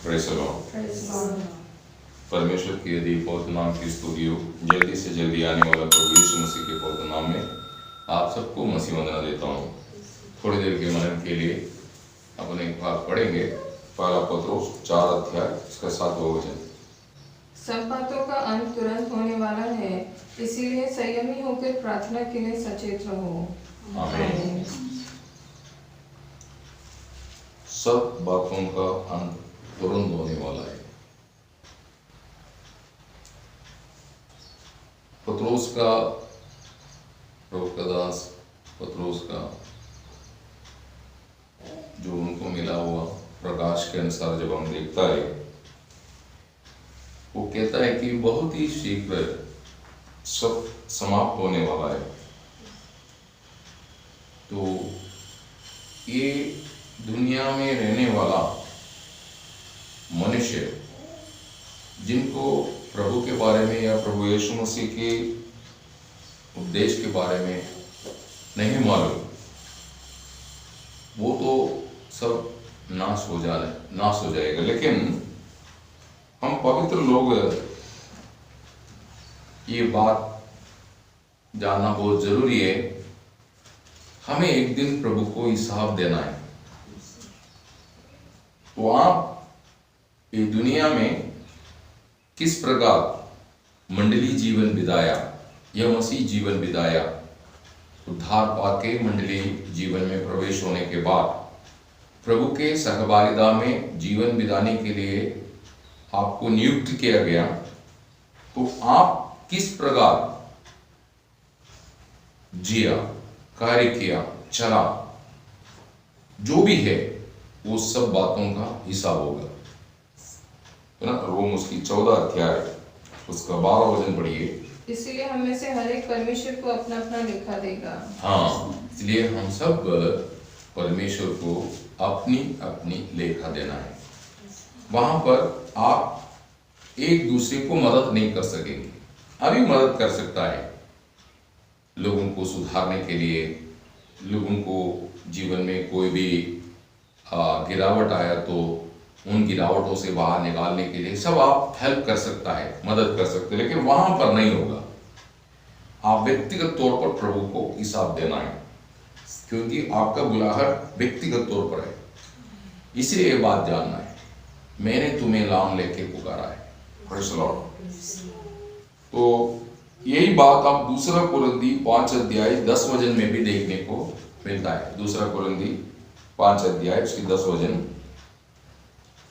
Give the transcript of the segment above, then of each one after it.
Praise the Lord. परमेश्वर की यदि पवित्र नाम की स्तुति हो, जल्दी से जल्दी आने वाला प्रभु यीशु मसीह के पवित्र नाम में आप सबको मसीह वंदना देता हूँ। थोड़ी देर के मनन के लिए अपने भाग पढ़ेंगे। पहला पत्रोस 4 अध्याय इसका 7वां वचन। सब बातों का अंत तुरंत होने वाला है, इसीलिए संयमी होकर प्रार्थना के लिए सचेत रहो। आमीन। सब बातों का अंत तुरंत होने वाला है। पत्रोस का, प्रभु का दास पत्रोस का जो उनको मिला हुआ प्रकाश के अनुसार जब हम देखता है, वो कहता है कि बहुत ही शीघ्र सब समाप्त होने वाला है। तो ये दुनिया में रहने वाला मनुष्य जिनको प्रभु के बारे में या प्रभु यीशु मसीह के उपदेश के बारे में नहीं मालूम, वो तो सब नाश हो जाएगा। लेकिन हम पवित्र लोग ये बात जानना बहुत जरूरी है, हमें एक दिन प्रभु को हिसाब देना है। तो आप ये दुनिया में किस प्रकार मंडली जीवन बिताया या मसीह जीवन बिताया, उद्धार पाके मंडली जीवन में प्रवेश होने के बाद प्रभु के सहभागिता में जीवन बिताने के लिए आपको नियुक्त किया गया, तो आप किस प्रकार जिया, कार्य किया, चला, जो भी है वो सब बातों का हिसाब होगा। तो ना रोम उसकी 14 अध्याय उसका 12 वचन पढ़िए। इसलिए हम में से हर एक परमेश्वर को अपना अपना लेखा देगा। हाँ, इसलिए हम सब परमेश्वर को अपनी अपनी लेखा देना है। वहां पर आप एक दूसरे को मदद नहीं कर सकेंगे। अभी मदद कर सकता है लोगों को सुधारने के लिए, लोगों को जीवन में कोई भी गिरावट आया तो उन गिरावटों से बाहर निकालने के लिए सब आप हेल्प कर सकता है, मदद कर सकते हैं। लेकिन वहां पर नहीं होगा। आप व्यक्तिगत तौर पर प्रभु को हिसाब देना है, क्योंकि आपका बुलाहट व्यक्तिगत तौर पर है। इसलिए ये बात जानना है, मैंने तुम्हें नाम लेके पुकारा है। Praise the Lord. तो यही बात आप 2 कुरिन्थी 5 अध्याय 10 वचन में भी देखने को मिलता है। 2 कुरिन्थी 5 अध्याय उसकी 10 वचन।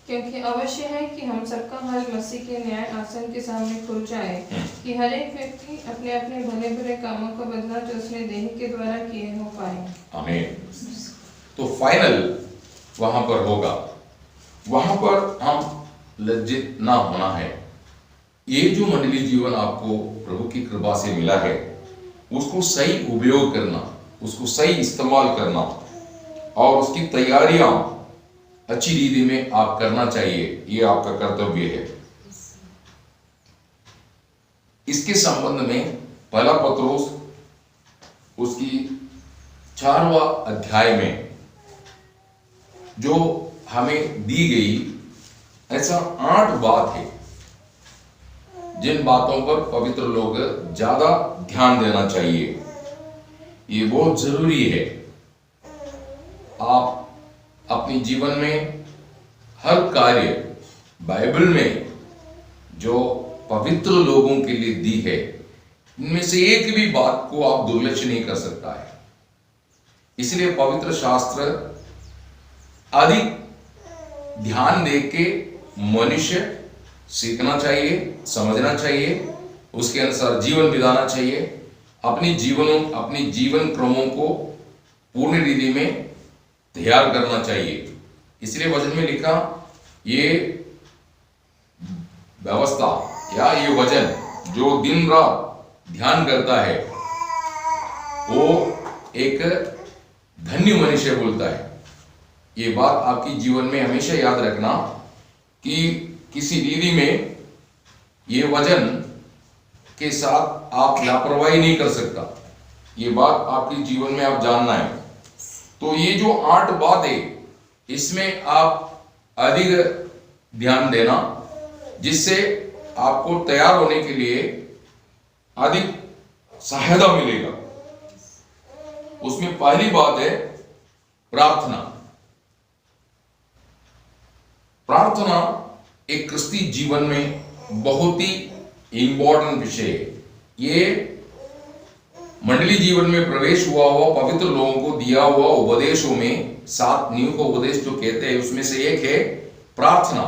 क्योंकि अवश्य है कि हम सबका हल मसीह के न्याय आसन के सामने खुल जाए, कि हर एक व्यक्ति अपने अपने भले बुरे कामों का बदला जो उसने देह के द्वारा किए हो पाए। आमीन। तो फाइनल वहां पर होगा। वहां पर हम लज्जित ना होना है। ये जो मंडली जीवन आपको प्रभु की कृपा से मिला है, उसको सही उपयोग करना, उसको सही इस्तेमाल करना और उसकी तैयारियां अच्छी रीति में आप करना चाहिए। ये आपका कर्तव्य है। इसके संबंध में पहला पत्रोस उसकी 4वां अध्याय में जो हमें दी गई ऐसा 8 बात है जिन बातों पर पवित्र लोग ज्यादा ध्यान देना चाहिए। ये बहुत जरूरी है। आप अपने जीवन में हर कार्य बाइबल में जो पवित्र लोगों के लिए दी है, इनमें से एक भी बात को आप दुर्लक्ष्य नहीं कर सकता है। इसलिए पवित्र शास्त्र अधिक ध्यान दे के मनुष्य सीखना चाहिए, समझना चाहिए, उसके अनुसार जीवन बिताना चाहिए, अपनी जीवन क्रमों को पूर्ण रीति में तैयार करना चाहिए। इसलिए वचन में लिखा, ये व्यवस्था या ये वचन जो दिन रात ध्यान करता है, वो एक धन्य मनुष्य बोलता है। ये बात आपकी जीवन में हमेशा याद रखना कि किसी रीति में ये वचन के साथ आप लापरवाही नहीं कर सकता। ये बात आपके जीवन में आप जानना है। तो ये जो 8 बातें, इसमें आप अधिक ध्यान देना, जिससे आपको तैयार होने के लिए अधिक सहायता मिलेगा। उसमें पहली बात है प्रार्थना। प्रार्थना एक क्रिस्ती जीवन में बहुत ही इंपॉर्टेंट विषय है। ये मंडली जीवन में प्रवेश हुआ पवित्र लोगों को दिया हुआ उपदेशों में 7 नींव का उपदेश जो कहते हैं उसमें से एक है प्रार्थना।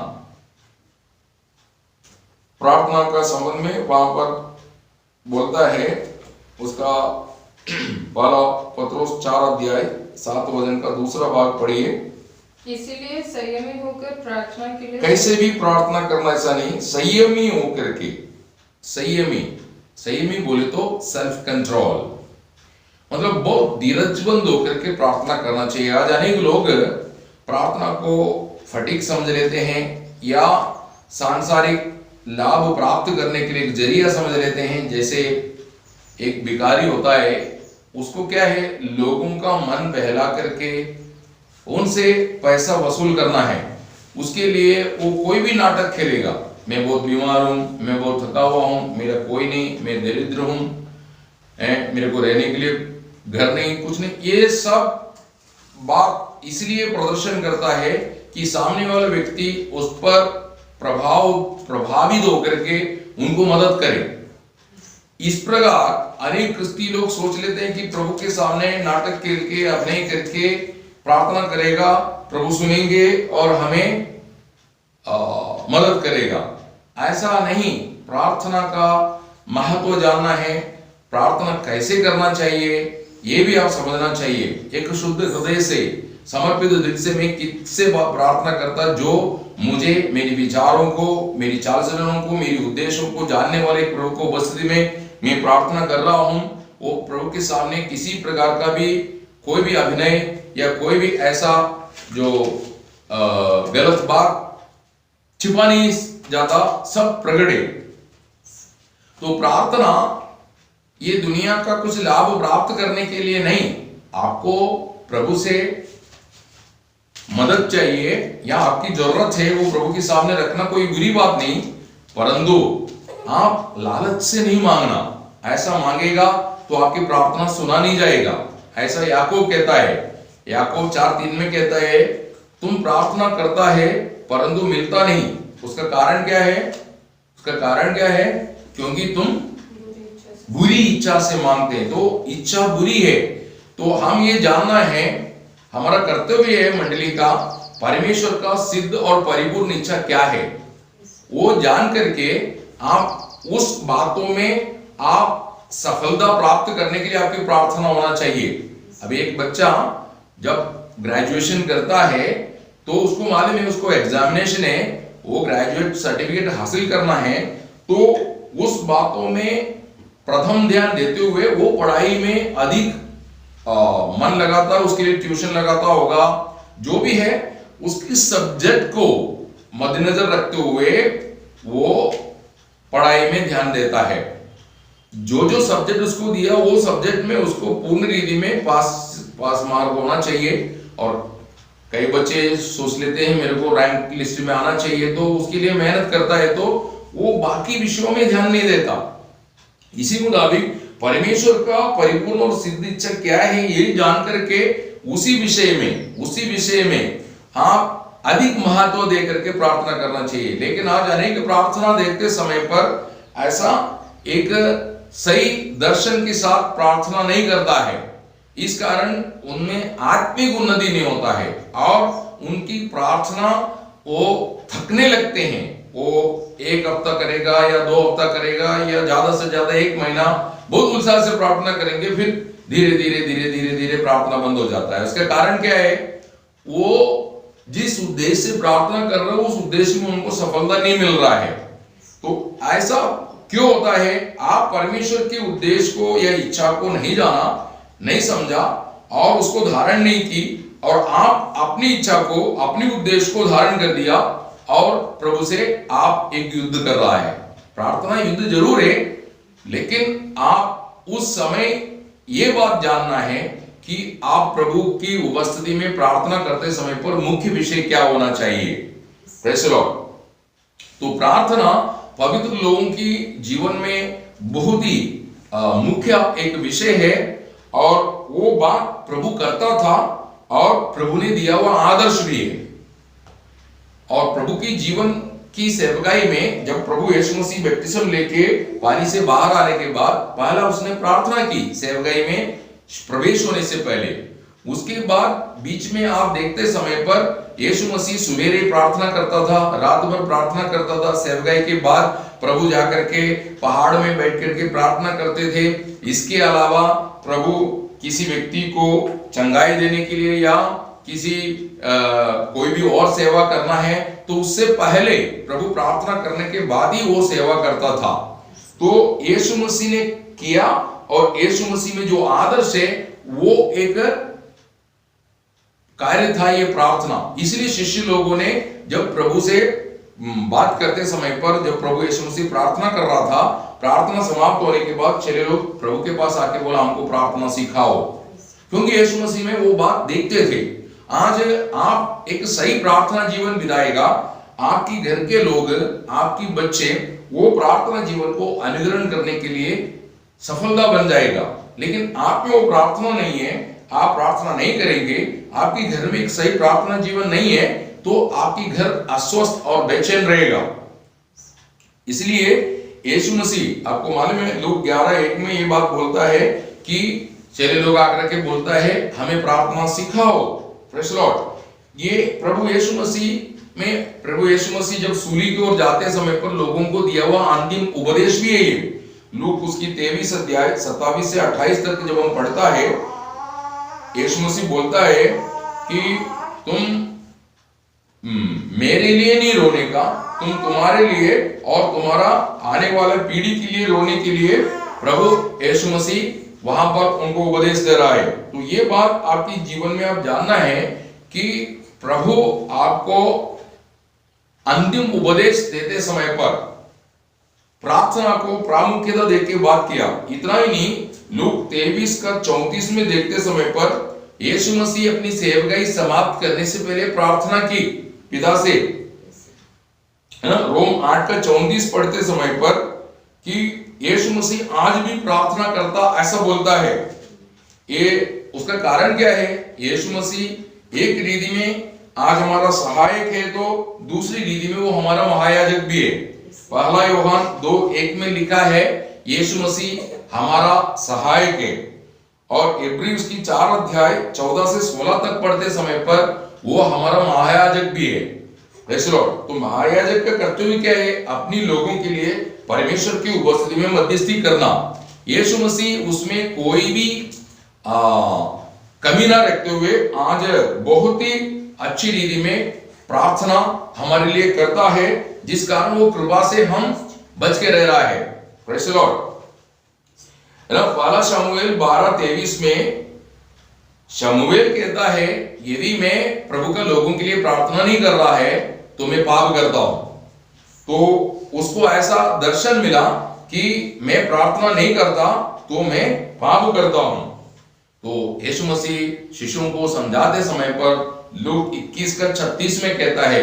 प्रार्थना का संबंध में वहां पर बोलता है, उसका पहला पत्रोस 4 अध्याय 7 वचन का दूसरा भाग पढ़िए। इसीलिए संयमी होकर प्रार्थना के लिए, कैसे भी प्रार्थना करना ऐसा नहीं, संयमी होकर के। संयमी बोले तो सेल्फ कंट्रोल, मतलब बहुत धीरजबंद होकर के प्रार्थना करना चाहिए। आज अनेक लोग प्रार्थना को फटीक समझ लेते हैं या सांसारिक लाभ प्राप्त करने के लिए एक जरिया समझ लेते हैं। जैसे एक भिखारी होता है, उसको क्या है, लोगों का मन बहला करके उनसे पैसा वसूल करना है। उसके लिए वो कोई भी नाटक खेलेगा, मैं बहुत बीमार हूं, मैं बहुत थका हुआ हूं, मेरा कोई नहीं, मैं दरिद्र हूं, मेरे को रहने के लिए घर नहीं, कुछ नहीं। ये सब बात इसलिए प्रदर्शन करता है कि सामने वाला व्यक्ति उस पर प्रभावित होकर के उनको मदद करे। इस प्रकार अनेक क्रिस्ती लोग सोच लेते हैं कि प्रभु के सामने नाटक खेल के अभिनय करके प्रार्थना करेगा, प्रभु सुनेंगे और हमें मदद करेगा। ऐसा नहीं। प्रार्थना का महत्व जानना है, प्रार्थना कैसे करना चाहिए ये भी आप समझना चाहिए। एक शुद्ध हृदय से, समर्पित दिल से मैं किससे प्रार्थना करता, जो मुझे मेरे विचारों को, मेरी चाल चलनों को, मेरी उद्देश्यों को जानने वाले प्रभु को उपस्थिति में मैं प्रार्थना कर रहा हूं। वो प्रभु के सामने किसी प्रकार का भी कोई भी अभिनय या कोई भी ऐसा जो गलत बात छिपा नहीं जाता, सब प्रकट है। तो प्रार्थना ये दुनिया का कुछ लाभ प्राप्त करने के लिए नहीं, आपको प्रभु से मदद चाहिए या आपकी जरूरत है, वो प्रभु के सामने रखना कोई बुरी बात नहीं, परंतु आप लालच से नहीं मांगना। ऐसा मांगेगा तो आपकी प्रार्थना सुना नहीं जाएगा। ऐसा याकूब कहता है, याकूब 4:3 में कहता है, तुम प्रार्थना करता है परंतु मिलता नहीं। उसका कारण क्या है? उसका कारण क्या है? क्योंकि तुम बुरी इच्छा से मांगते हैं। तो इच्छा बुरी है। तो हम ये जानना है, हमारा कर्तव्य है मंडली का, परमेश्वर का सिद्ध और परिपूर्ण इच्छा क्या है वो जान करके आप उस बातों में आप सफलता प्राप्त करने के लिए आपकी प्रार्थना होना चाहिए। अभी एक बच्चा जब ग्रेजुएशन करता है तो उसको मालूम है उसको एग्जामिनेशन है, वो ग्रेजुएट सर्टिफिकेट हासिल करना है, तो उस बातों में प्रथम ध्यान देते हुए वो पढ़ाई में अधिक मन लगाता है, उसके लिए ट्यूशन लगाता होगा, जो भी है उसकी सब्जेक्ट को मद्देनजर रखते हुए वो पढ़ाई में ध्यान देता है। जो सब्जेक्ट उसको दिया वो सब्जेक्ट में उसको पूर्ण रीति में पास मार्क होना चाहिए। और कई बच्चे सोच लेते हैं मेरे को रैंक लिस्ट में आना चाहिए, तो उसके लिए मेहनत करता है, तो वो बाकी विषयों में ध्यान नहीं देता। इसी मुताबिक परमेश्वर का परिपूर्ण और सिद्ध इच्छा क्या है ये जान करके उसी विषय में आप अधिक महत्व दे करके प्रार्थना करना चाहिए। लेकिन आज अनेक प्रार्थना देखते समय पर ऐसा एक सही दर्शन के साथ प्रार्थना नहीं करता है, इस कारण उनमें आत्मिक उन्नति नहीं होता है और उनकी प्रार्थना वो थकने लगते हैं। वो 1 हफ्ता करेगा या 2 हफ्ता करेगा या ज्यादा से ज्यादा 1 महीना बहुत उत्साह से प्रार्थना करेंगे, फिर धीरे धीरे प्रार्थना बंद हो जाता है। उसका कारण क्या है? वो जिस उद्देश्य से प्रार्थना कर रहे हो उस उद्देश्य में उनको सफलता नहीं मिल रहा है। तो ऐसा क्यों होता है? आप परमेश्वर के उद्देश्य को या इच्छा को नहीं जाना, नहीं समझा और उसको धारण नहीं की, और आप अपनी इच्छा को, अपनी उद्देश्य को धारण कर दिया और प्रभु से आप एक युद्ध कर रहा है। प्रार्थना युद्ध जरूर है, लेकिन आप उस समय ये बात जानना है कि आप प्रभु की उपस्थिति में प्रार्थना करते समय पर मुख्य विषय क्या होना चाहिए। Praise the Lord. तो प्रार्थना पवित्र लोगों की जीवन में बहुत ही मुख्य एक विषय है, और वो बात प्रभु करता था और प्रभु ने दिया हुआ आदर्श भी है। और प्रभु की जीवन की सेवकाई में जब प्रभु यीशु मसीह बपतिस्म लेके पानी से बाहर आने के बाद पहला उसने प्रार्थना की सेवकाई में प्रवेश होने से पहले। उसके बाद बीच में आप देखते समय पर यीशु मसीह सवेरे प्रार्थना करता था, रात भर प्रार्थना करता था। सेवकाई के बाद प्रभु जाकर के पहाड़ में बैठ करके प्रार्थना करते थे। इसके अलावा प्रभु किसी व्यक्ति को चंगाई देने के लिए या किसी कोई भी और सेवा करना है तो उससे पहले प्रभु प्रार्थना करने के बाद ही वो सेवा करता था। तो यीशु मसीह ने किया, और यीशु मसीह में जो आदर्श है वो एक कार्य था ये प्रार्थना। इसलिए शिष्य लोगों ने जब प्रभु से बात करते समय पर, जब प्रभु यीशु मसीह प्रार्थना कर रहा था, प्रार्थना समाप्त होने के बाद चले लोग प्रभु के पास आके बोला हमको प्रार्थना सिखाओ, क्योंकि यीशु मसीह में वो बात देखते थे। आज आप एक सही प्रार्थना जीवन बिताएगा, आपकी घर के लोग, आपकी बच्चे वो प्रार्थना जीवन को अनुकरण करने के लिए सफलता बन जाएगा। लेकिन आप में वो प्रार्थना नहीं है, आप प्रार्थना नहीं करेंगे, आपके घर में एक सही प्रार्थना जीवन नहीं है, तो आपकी घर अस्वस्थ और बेचैन रहेगा। इसलिए यीशु मसीह, आपको मालूम है लूक 11:1 में ये बात बोलता है कि चेले लोग आकर के बोलता है हमें प्रार्थना सिखाओ। Praise Lord. ये प्रभु यीशु मसीह में, प्रभु यीशु मसीह जब सूली की ओर जाते समय पर लोगों को दिया हुआ अंतिम उपदेश भी है ये। लूक उसकी 23 अध्याय 27 से 28 तक जब हम पढ़ता है, यीशु मसीह बोलता है कि तुम मेरे लिए नहीं रोने का, तुम तुम्हारे लिए और तुम्हारा आने वाला पीढ़ी के लिए रोने के लिए प्रभु यीशु मसीह वहां पर उनको उपदेश दे रहा है। तो ये बात आपकी जीवन में आप जानना है कि प्रभु आपको अंतिम उपदेश देते समय पर प्रार्थना को प्रामुख्यता देकर बात किया। इतना ही नहीं, लूक 23:34 में देखते समय पर यीशु मसीह अपनी सेवकाई समाप्त करने से पहले प्रार्थना की पिता से, है ना। रोम 8:34 पढ़ते समय पर कि यीशु मसीह आज भी प्रार्थना करता, ऐसा बोलता है। ये उसका कारण क्या है? यीशु मसीह एक रीति में आज हमारा सहायक है, तो दूसरी रीति में वो हमारा महायाजक भी है। पहला यूहन्ना 2:1 में लिखा है यीशु मसीह हमारा सहायक है, और इब्री उसकी 4 अध्याय 14 से 16 तक पढ़ते समय पर वो हमारा महायाजक भी है। तो महायाजक का कर्तव्य क्या है? अपनी लोगों के लिए परमेश्वर की उपस्थिति में मध्यस्थी करना। यीशु मसीह उसमें कोई भी कमी ना रखते हुए आज बहुत ही अच्छी रीति में प्रार्थना हमारे लिए करता है, जिस कारण वो कृपा से हम बच के रह रहा है। Praise the Lord. पहला शमूएल 12:23 में शमूएल कहता है यदि मैं प्रभु का लोगों के लिए प्रार्थना नहीं कर रहा है तो मैं पाप करता हूं। तो उसको ऐसा दर्शन मिला कि मैं प्रार्थना नहीं करता तो मैं पाप करता हूं। तो यीशु मसीह शिष्यों को समझाते समय पर लूक 21:36 में कहता है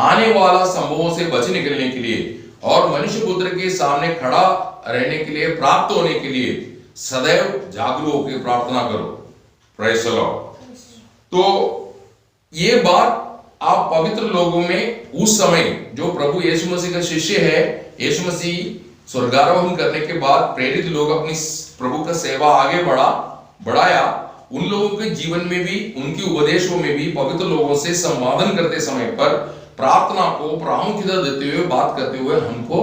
आने वाला संभवों से बच निकलने के लिए और मनुष्य पुत्र के सामने खड़ा रहने के लिए, प्राप्त होने के लिए सदैव जागरूक होकर प्रार्थना करो। Praise the Lord. तो ये बात आप पवित्र लोगों में उस समय जो प्रभु यीशु मसीह का शिष्य है, यीशु मसीह स्वर्गारोहण करने के बाद प्रेरित लोग अपनी प्रभु का सेवा आगे बढ़ाया, उन लोगों के जीवन में भी, उनके उपदेशों में भी पवित्र लोगों से संवादन करते समय पर प्रार्थना को प्रामुख्यता देते हुए, बात करते हुए हमको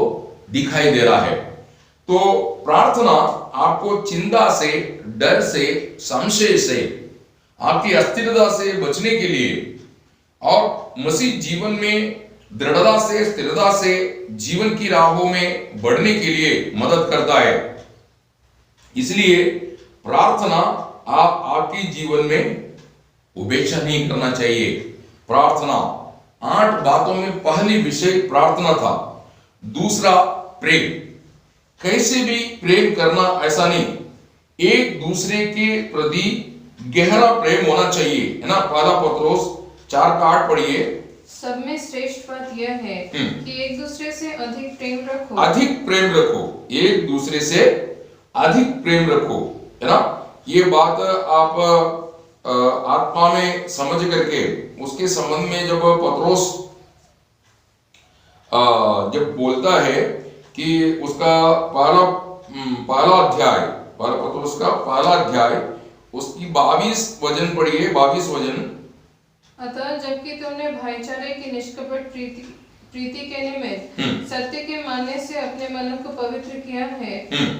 दिखाई दे रहा है। तो प्रार्थना आपको चिंता से, डर से, संशय से, आपकी अस्थिरता से बचने के लिए और मसीह जीवन में दृढ़ता से, स्थिरता से जीवन की राहों में बढ़ने के लिए मदद करता है। इसलिए प्रार्थना आपकी जीवन में उपेक्षा नहीं करना चाहिए। प्रार्थना 8 बातों में पहली विषय प्रार्थना था। दूसरा प्रेम, कैसे भी प्रेम करना ऐसा नहीं, एक दूसरे के प्रति गहरा प्रेम होना चाहिए, है ना। पहला पत्रोस 4:8 पढ़िए। सब में श्रेष्ठ बात यह है कि एक दूसरे से अधिक प्रेम रखो। अधिक प्रेम रखो, एक दूसरे से अधिक प्रेम रखो, है ना। ये बात आप आत्मा में समझ करके उसके संबंध में जब पत्रोस जब बोलता है कि उसका पहला अध्याय, पत्रोस का पहला अध्याय, उसकी 22 वचन पढ़िए, 22 वचन। अतः जबकि तुमने भाईचारे की निष्कपट प्रीति के निमित्त सत्य के मानने से अपने मनों को पवित्र किया है,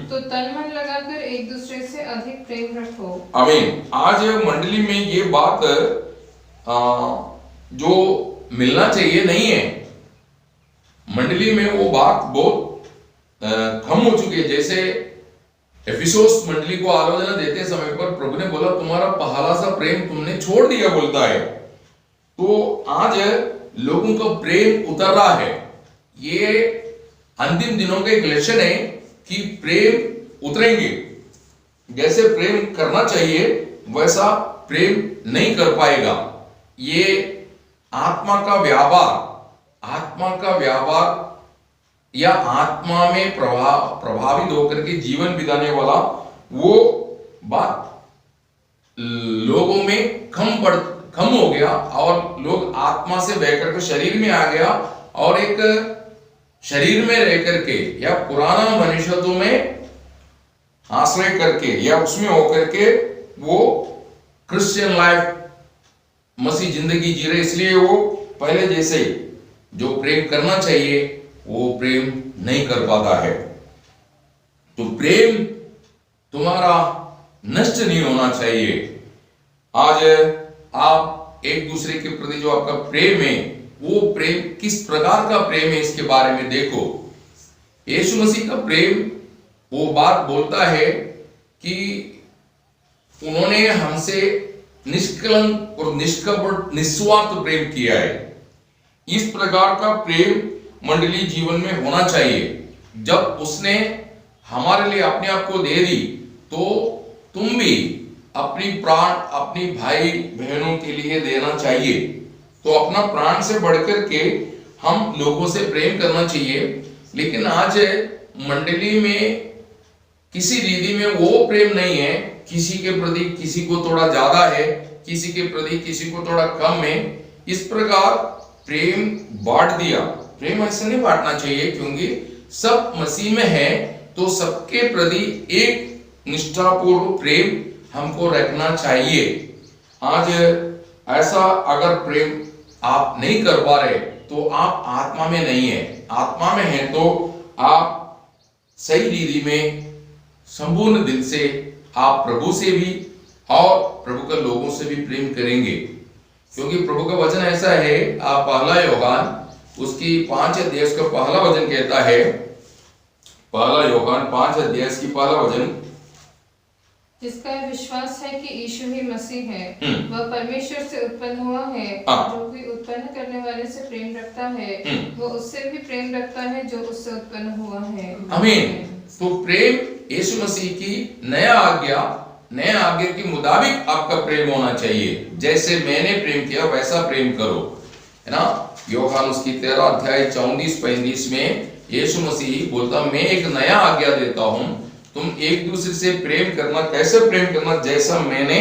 तो तन मन लगाकर एक दूसरे से अधिक प्रेम रखो। आमीन। आज मंडली में ये बात जो मिलना चाहिए नहीं है, मंडली में वो बात बहुत कम हो चुकी है। जैसे एफिसोस मंडली को आलोचना देते समय पर प्रभु ने बोला तुम्हारा पहला सा प्रेम तुमने छोड़ दिया, बोलता है। तो आज लोगों का प्रेम उतर रहा है। ये अंतिम दिनों का एक लक्षण है कि प्रेम उतरेंगे। जैसे प्रेम करना चाहिए वैसा प्रेम नहीं कर पाएगा। ये आत्मा का व्यापार या आत्मा में प्रभावित होकर के जीवन बिताने वाला वो बात लोगों में कम हो गया, और लोग आत्मा से बहकर के शरीर में आ गया, और एक शरीर में रह करके या पुराना मनुष्यत्व में आश्रय करके या उसमें होकर के वो क्रिश्चियन लाइफ मसीह जिंदगी जी रहे। इसलिए वो पहले जैसे जो प्रेम करना चाहिए वो प्रेम नहीं कर पाता है। तो प्रेम तुम्हारा नष्ट नहीं होना चाहिए। आज आप एक दूसरे के प्रति जो आपका प्रेम है, वो प्रेम किस प्रकार का प्रेम है इसके बारे में देखो। यीशु मसीह का प्रेम वो बात बोलता है कि उन्होंने हमसे निष्कलंक और निष्कपट निस्वार्थ प्रेम किया है। इस प्रकार का प्रेम मंडली जीवन में होना चाहिए। जब उसने हमारे लिए अपने आप को दे दी, तो तुम भी अपनी प्राण अपनी भाई बहनों के लिए देना चाहिए। तो अपना प्राण से बढ़कर के हम लोगों से प्रेम करना चाहिए। लेकिन आज मंडली में किसी रीति में वो प्रेम नहीं है। किसी के प्रति किसी को थोड़ा ज्यादा है, किसी के प्रति किसी को थोड़ा कम है। इस प्रकार प्रेम बांट दिया। प्रेम ऐसे नहीं बांटना चाहिए, क्योंकि सब मसीह में है, तो सबके प्रति एक निष्ठापूर्ण प्रेम हमको रखना चाहिए। आज ऐसा अगर प्रेम आप नहीं कर पा रहे, तो आप आत्मा में नहीं है। आत्मा में है तो आप सही रीति में संपूर्ण दिल से आप प्रभु से भी और प्रभु के लोगों से भी प्रेम करेंगे। क्योंकि प्रभु का वचन ऐसा है, आप पहला यूहन्ना उसकी 5 अध्याय का पहला वचन कहता है, पहला यूहन्ना 5 अध्याय की पहला वचन, जिसका विश्वास है कि यीशु ही मसीह है, वह परमेश्वर से उत्पन्न हुआ है। जो कोई उत्पन्न करने वाले से प्रेम रखता है, वो उससे भी प्रेम रखता है जो उससे उत्पन्न हुआ है। आमीन। तो प्रेम यीशु मसीह की नया आज्ञा के मुताबिक आपका प्रेम होना चाहिए। जैसे मैंने प्रेम किया वैसा प्रेम करो, है ना। यूहन्ना उसकी 13 अध्याय 34-35 में यीशु मसीह बोलता, मैं एक नया आज्ञा देता हूं, तुम एक दूसरे से प्रेम करना। कैसे प्रेम करना? जैसा मैंने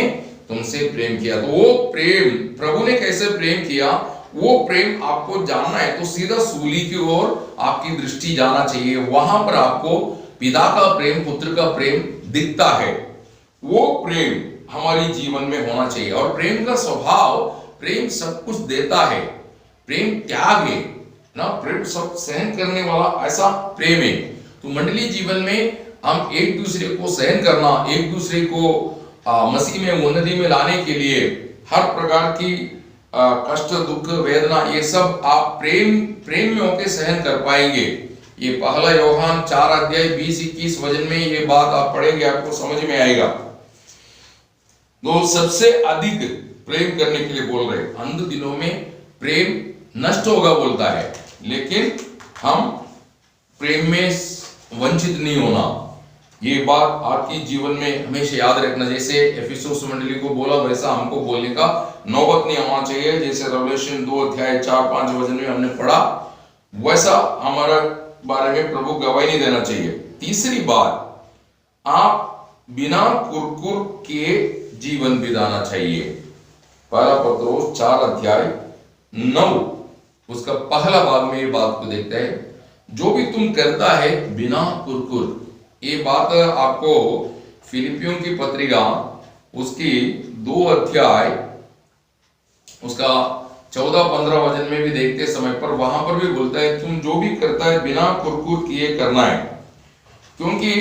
तुमसे प्रेम किया। तो वो प्रेम प्रभु ने कैसे प्रेम किया, वो प्रेम आपको जानना है तो सीधा सूली की ओर आपकी दृष्टि जाना चाहिए। वहां पर आपको पिता का प्रेम, पुत्र का प्रेम दिखता है। वो प्रेम हमारी जीवन में होना चाहिए। और प्रेम का स्वभाव, प्रेम सब कुछ देता है, प्रेम त्याग है ना, प्रेम सब सहन करने वाला ऐसा प्रेम है। तो मंडली जीवन में हम एक दूसरे को सहन करना, एक दूसरे को मसीह में उन्नति में लाने के लिए हर प्रकार की कष्ट, दुख, वेदना, ये सब आप प्रेम में होकर सहन कर पाएंगे। ये पहला यूहन्ना 4 अध्याय 20-21 वचन में ये बात आप पढ़ेंगे, आपको समझ में आएगा। तो सबसे अधिक प्रेम करने के लिए बोल रहे। अंत दिनों में प्रेम नष्ट होगा बोलता है, लेकिन हम प्रेम में वंचित नहीं होना। ये बात आपकी जीवन में हमेशा याद रखना। जैसे एफिसोस मंडली को बोला, वैसा हमको बोलने का नौबत नहीं आना चाहिए। जैसे रेवलेशन 2 अध्याय 4-5 वचन में हमने पढ़ा, वैसा हमारा बारे में प्रभु गवाही नहीं देना चाहिए। तीसरी बात, आप बिना कुरकुर किए जीवन बिताना चाहिए। पहला पत्रोस 4 अध्याय 9 उसका पहला भाग में ये बात को देखते हैं, जो भी तुम करता है बिना कुरकुर। ये बात आपको फिलिपियों की पत्रिका उसकी 2 अध्याय उसका 14-15 वचन में भी देखते समय पर वहां पर भी बोलता है तुम जो भी करता है बिना कुरकुर किए करना है, क्योंकि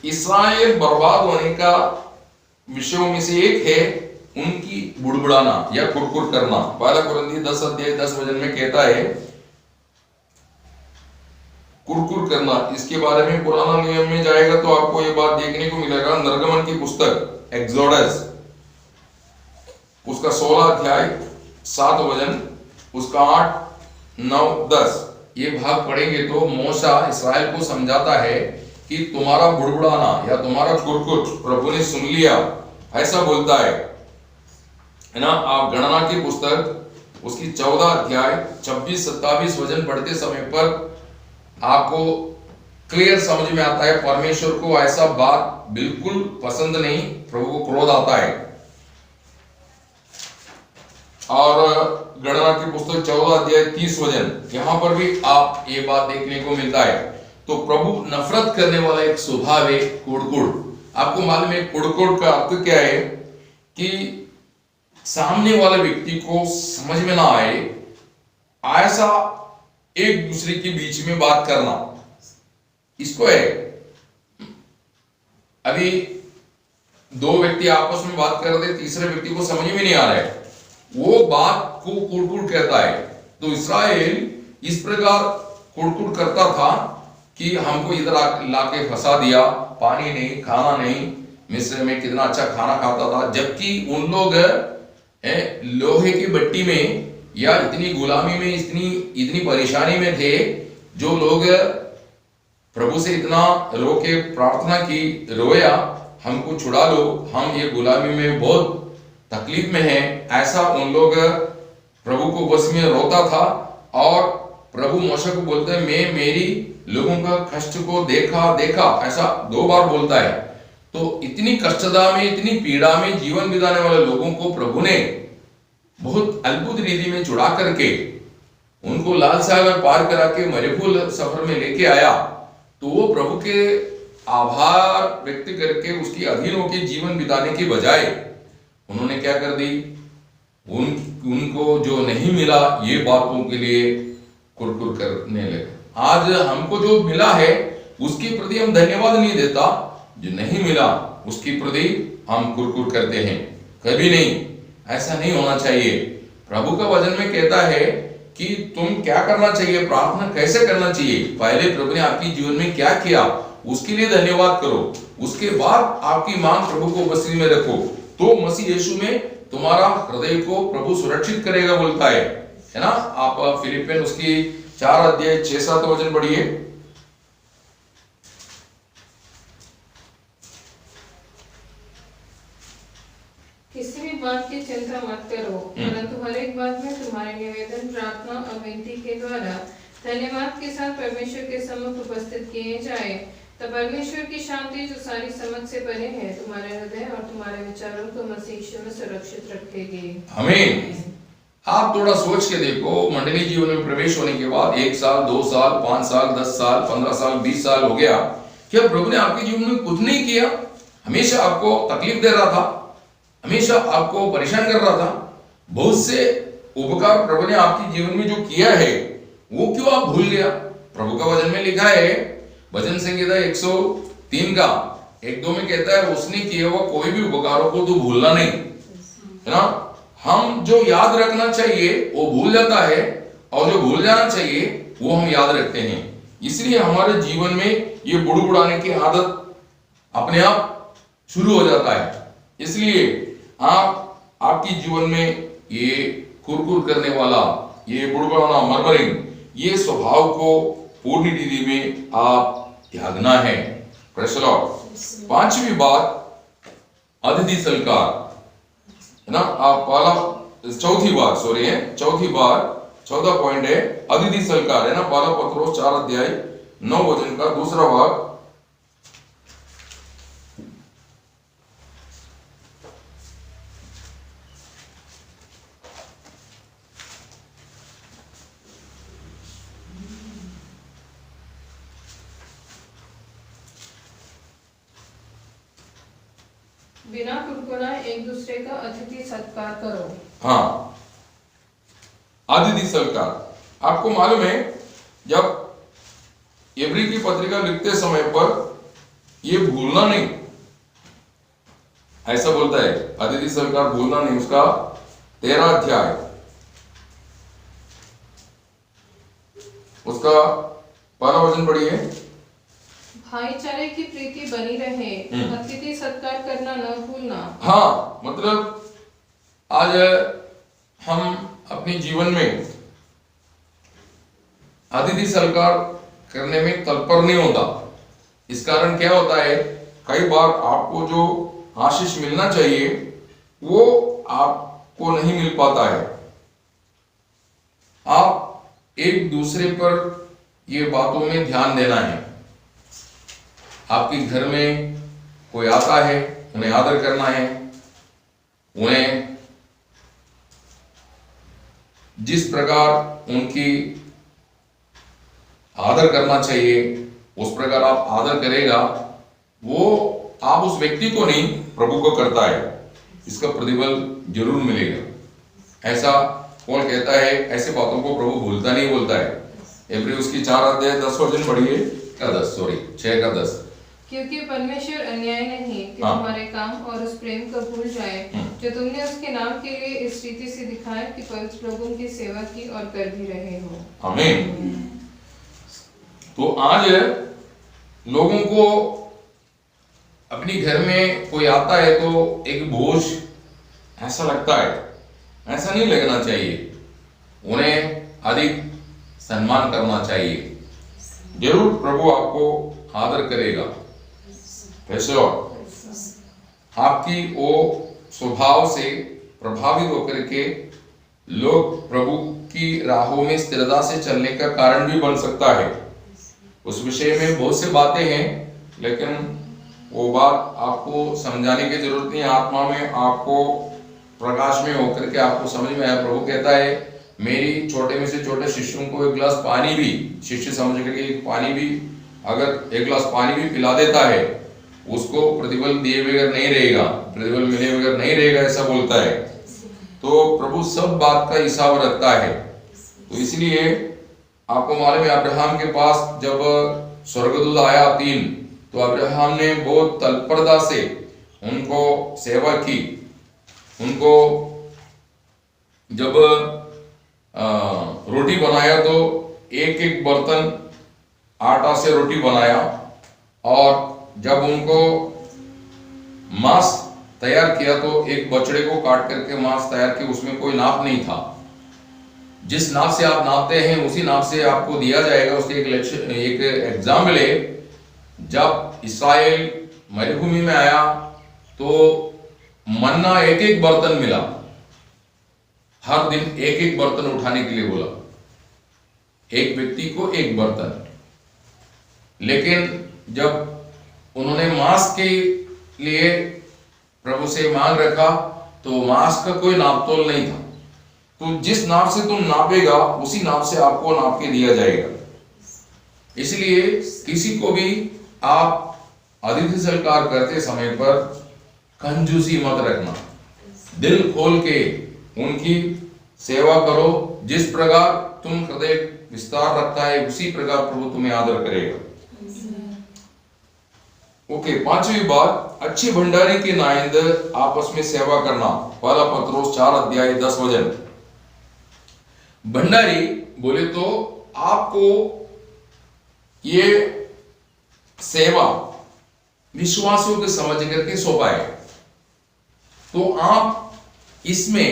इस्राएल बर्बाद होने का विषयों में से एक है उनकी बुड़बुड़ाना या कुरकुर करना। पहला कुरिन्थियों 10 अध्याय 10 वचन में कहता है कुरकुर करना। इसके बारे में पुराना नियम में जाएगा तो आपको ये बात देखने को मिलेगा। निर्गमन की पुस्तक एक्सोडस उसका 16 अध्याय 7 वचन उसका 8, 9, 10 ये भाग पढ़ेंगे तो मूसा इस्राएल को समझाता है कि तुम्हारा बुड़बुड़ाना या तुम्हारा कुरकुर प्रभु ने सुन लिया, ऐसा बोलता है ना। आप गणना की पुस्तक उसकी 14 अध्याय 26-27 वचन पढ़ते समय पर आपको क्लियर समझ में आता है परमेश्वर को ऐसा बात बिल्कुल पसंद नहीं, प्रभु को क्रोध आता है। और गणना की पुस्तक 14 अध्याय 30 वचन यहां पर भी आप ये बात देखने को मिलता है। तो प्रभु नफरत करने वाला एक स्वभाव है कुड़कुड़। आपको मालूम है कुड़कुड़ का अर्थ क्या है कि सामने वाले व्यक्ति को समझ में ना आए ऐसा एक दूसरे के बीच में बात करना, इसको है। अभी 2 व्यक्ति आपस में बात कर रहे, तीसरे व्यक्ति को समझ में नहीं आ रहा है, वो बात को कुड़कुड़ कहता है। तो इस्राएल इस प्रकार कुड़कुड़ करता था कि हमको इधर लाके फंसा दिया, पानी नहीं, खाना नहीं। मिस्र में कितना अच्छा खाना खाता था, जबकि उन लोग लोहे की भट्टी में या इतनी गुलामी में इतनी परेशानी में थे। जो लोग प्रभु से इतना रो के प्रार्थना की, रोया हमको छुड़ा लो, हम ये गुलामी में बहुत तकलीफ में हैं, ऐसा उन लोग प्रभु को बस में रोता था। और प्रभु मूसा को बोलते हैं मैं मेरी लोगों का कष्ट को देखा, ऐसा 2 बार बोलता है। तो इतनी कष्टदा में, इतनी पीड़ा में जीवन बिताने वाले लोगों को प्रभु ने बहुत अद्भुत रीति में छुड़ा करके उनको लाल सागर पार करा के मरुभूमि सफर में लेके आया। तो वो प्रभु के आभार व्यक्त करके उसकी अधीन होकर जीवन बिताने की बजाय उन्होंने क्या कर दी, उनको जो नहीं मिला ये बातों के लिए कुरकुर करने लगे। आज हमको जो मिला है उसके प्रति हम धन्यवाद नहीं देता, जो नहीं मिला उसके प्रति हम कुरकुर करते हैं। कभी नहीं, ऐसा नहीं होना चाहिए। प्रभु का वचन में कहता है कि तुम क्या करना चाहिए, प्रार्थना कैसे करना चाहिए। पहले प्रभु ने आपकी जीवन में क्या किया उसके लिए धन्यवाद करो, उसके बाद आपकी मांग प्रभु को मसीह में रखो, तो मसीह यीशु में तुम्हारा हृदय को प्रभु सुरक्षित करेगा बोलता है ना। आप फिलिपियन उसकी 4 अध्याय 6-7 वचन पढ़िए। किसी भी बात की चिंता मत करो, परंतु हर एक बात में तुम्हारे निवेदन, प्रार्थना और विनती के द्वारा धन्यवाद के साथ परमेश्वर के सम्मुख उपस्थित किए जाए। तो परमेश्वर की शांति जो सारी समझ से परे है तुम्हारे हृदय और तुम्हारे विचारों को मसीह यीशु में सुरक्षित रखेगी। आमीन। आप थोड़ा सोच के देखो, मंडली जीवन में प्रवेश होने के बाद 1 साल, 2 साल, 5 साल, 10 साल, 15 साल, 20 साल हो गया, क्या प्रभु ने आपके जीवन में कुछ नहीं किया? हमेशा आपको तकलीफ दे रहा था, हमेशा आपको परेशान कर रहा था। बहुत से उपकार प्रभु ने आपके जीवन में जो किया है वो क्यों आप भूल गया? प्रभु का वचन में लिखा है, भजन संहिता 103 का 1-2 में कहता है उसने किए हुआ कोई भी उपकारों को तो भूलना नहीं, है ना। हम जो याद रखना चाहिए वो भूल जाता है, और जो भूल जाना चाहिए वो हम याद रखते हैं। इसलिए हमारे जीवन में ये बुड़बुड़ाने की आदत अपने आप शुरू हो जाता है। इसलिए आपकी जीवन में ये कुरकुर करने वाला, ये बुड़बुड़ाना, मरमरिंग, ये स्वभाव को पूर्ण रीति में आप त्यागना है। Praise the Lord. 5वीं बात, अतिथि सत्कार, है ना। आप पहला चौथी बार सॉरी है, चौथी बार 14 पॉइंट है अतिथि सत्कार है ना, पहला पत्रोस 4 अध्याय 9 वचन का दूसरा भाग। बिना कुड़कुड़ाए एक दूसरे का अतिथि सत्कार करो। हाँ, अतिथि सत्कार। आपको मालूम है जब इब्री की पत्रिका लिखते समय पर ये भूलना नहीं, ऐसा बोलता है अतिथि सत्कार भूलना नहीं। उसका 13 अध्याय उसका पहला वचन पढ़िए। भाईचारे की प्रीति बनी रहे, अतिथि सत्कार करना न भूलना। हाँ, मतलब आज हम अपने जीवन में अतिथि सत्कार करने में तत्पर नहीं होता। इस कारण क्या होता है, कई बार आपको जो आशीष मिलना चाहिए वो आपको नहीं मिल पाता है। आप एक दूसरे पर ये बातों में ध्यान देना है। आपके घर में कोई आता है, उन्हें आदर करना है, उन्हें जिस प्रकार उनकी आदर करना चाहिए उस प्रकार आप आदर करेगा, वो आप उस व्यक्ति को नहीं प्रभु को करता है, इसका प्रतिफल जरूर मिलेगा। ऐसा पौल कहता है, ऐसे बातों को प्रभु भूलता नहीं बोलता है। इब्री उसकी 4 अध्याय 10 वचन पढ़िए, 6 का 10। क्योंकि परमेश्वर अन्याय नहीं कि तुम्हारे काम और उस प्रेम को भूल जाए जो तुमने उसके नाम के लिए इस रीति से दिखाया कि पवित्र लोगों की सेवा की और कर भी रहे हो। आमीन। तो आज लोगों को अपनी घर में कोई आता है तो एक बोझ ऐसा लगता है, ऐसा नहीं लगना चाहिए। उन्हें अधिक सम्मान करना चाहिए। जरूर प्रभु आपको आदर करेगा। कैसे? और आपकी वो स्वभाव से प्रभावित होकर के लोग प्रभु की राहों में स्थिरता से चलने का कारण भी बन सकता है। उस विषय में बहुत से बातें हैं, लेकिन वो बात आपको समझाने की जरूरत नहीं। आत्मा में आपको प्रकाश में होकर के आपको समझ में आया। प्रभु कहता है, मेरी छोटे में से छोटे शिष्यों को एक गिलास पानी भी, शिष्य समझ करके एक पानी भी, अगर एक गिलास पानी भी पिला देता है, उसको प्रतिफल दिए बगैर नहीं रहेगा, प्रतिफल मिले बगैर नहीं रहेगा, ऐसा बोलता है। तो प्रभु सब बात का हिसाब रखता है। तो इसलिए आपको मालूम है, अब्राहम के पास जब स्वर्गदूत आया 3, तो अब्राहम ने बहुत तत्परता से उनको सेवा की। उनको जब रोटी बनाया तो एक एक बर्तन आटा से रोटी बनाया, और जब उनको मांस तैयार किया तो एक बछड़े को काट करके मांस तैयार किया। उसमें कोई नाप नहीं था। जिस नाप से आप नापते हैं उसी नाप से आपको दिया जाएगा। उसके एक एग्जाम्पल है, जब इस्राएल मरुभूमि में आया तो मन्ना एक एक बर्तन मिला। हर दिन एक एक बर्तन उठाने के लिए बोला, एक व्यक्ति को एक बर्तन। लेकिन जब उन्होंने मांस के लिए प्रभु से मांग रखा तो मांस का कोई नापतोल नहीं था। तो जिस नाप से तुम नापेगा उसी नाप से आपको नाप के दिया जाएगा। इसलिए किसी को भी आप अतिथि सत्कार करते समय पर कंजूसी मत रखना। दिल खोल के उनकी सेवा करो। जिस प्रकार तुम हृदय विस्तार रखता है उसी प्रकार प्रभु तुम्हें आदर करेगा। ओके, 5वीं बात, अच्छी भंडारी के नायंद आपस में सेवा करना। पहला पत्रोस 4 अध्याय 10 वचन। भंडारी बोले तो आपको ये सेवा विश्वासियों के समझ करके सौंपा है, तो आप इसमें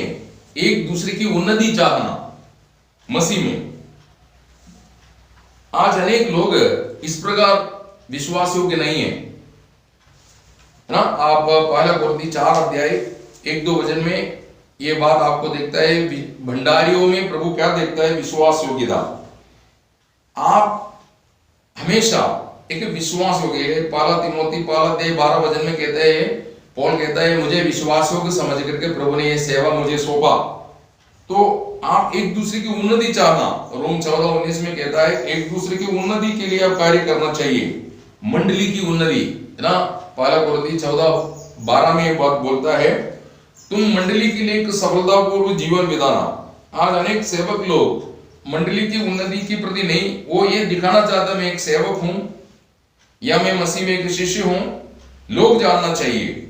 एक दूसरे की उन्नति चाहना मसीह में। आज अनेक लोग इस प्रकार विश्वासियों के नहीं है ना। आप पहला कुरिन्थी 4 अध्याय 1-2 वचन में ये बात आपको देखता है भंडारियों में प्रभु क्या देखता है? विश्वास योग्यता। आप हमेशा एक विश्वास योग्य, पाला तिमोथी पाला दे 12 वचन में कहता है, पौल कहता है मुझे विश्वास योग्य समझ करके प्रभु ने ये सेवा मुझे सौंपा। तो आप एक दूसरे की उन्नति चाहना, रोम 14:19 में कहता है एक दूसरे की उन्नति के लिए आप कार्य करना चाहिए, मंडली की उन्नति है ना। पहला कोरिन्थी 14:12 में ये बात बोलता है, तुम मंडली के लिए एक सफलतापूर्व जीवन बिताना। आज अनेक सेवक लोग मंडली की उन्नति के प्रति नहीं, वो ये दिखाना चाहता मैं एक सेवक हूं या मैं मसीह में एक शिष्य हूं। लोग जानना चाहिए,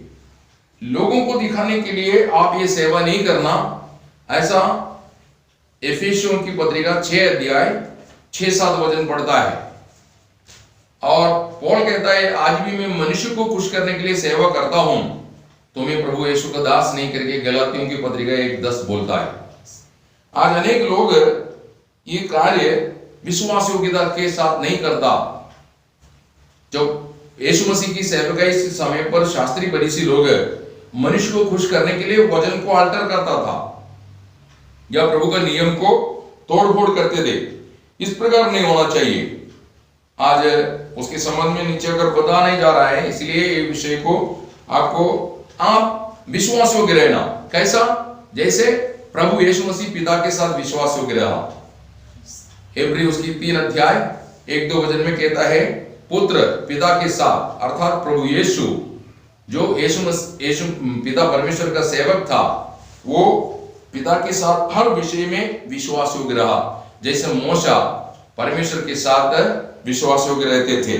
लोगों को दिखाने के लिए आप ये सेवा नहीं करना। ऐसा एफेसियों की पत्रिका 6:6-7 वचन पढ़ता है। और पौल कहता है आज भी मैं मनुष्य को खुश करने के लिए सेवा करता हूं, तो मैं प्रभु यीशु का दास नहीं करके गलातियों की पत्रिका 1:10 बोलता है। आज अनेक लोग ये कार्य विश्वास योग्यता के साथ नहीं करता। जब यीशु मसीह की सेवकाई इस समय पर शास्त्री फरीसी लोग मनुष्य को खुश करने के लिए वचन को अल्टर करता था या प्रभु का नियम को तोड़-फोड़ करते थे। इस प्रकार नहीं होना चाहिए। आज उसके संबंध में नीचे अगर बता नहीं जा रहा है, इसलिए ये विषय को आपको आप विश्वास योग्य रहना। कैसा? जैसे प्रभु यीशु मसीह पिता के साथ विश्वास योग्य रहा। इब्री उसकी 3:1-2 वचन में कहता है पुत्र पिता के साथ, अर्थात प्रभु यीशु जो यीशु पिता परमेश्वर का सेवक था, वो पिता के साथ हर विषय में विश्वास योग्य रहा, जैसे मूसा परमेश्वर के साथ विश्वास योग्य रहते थे।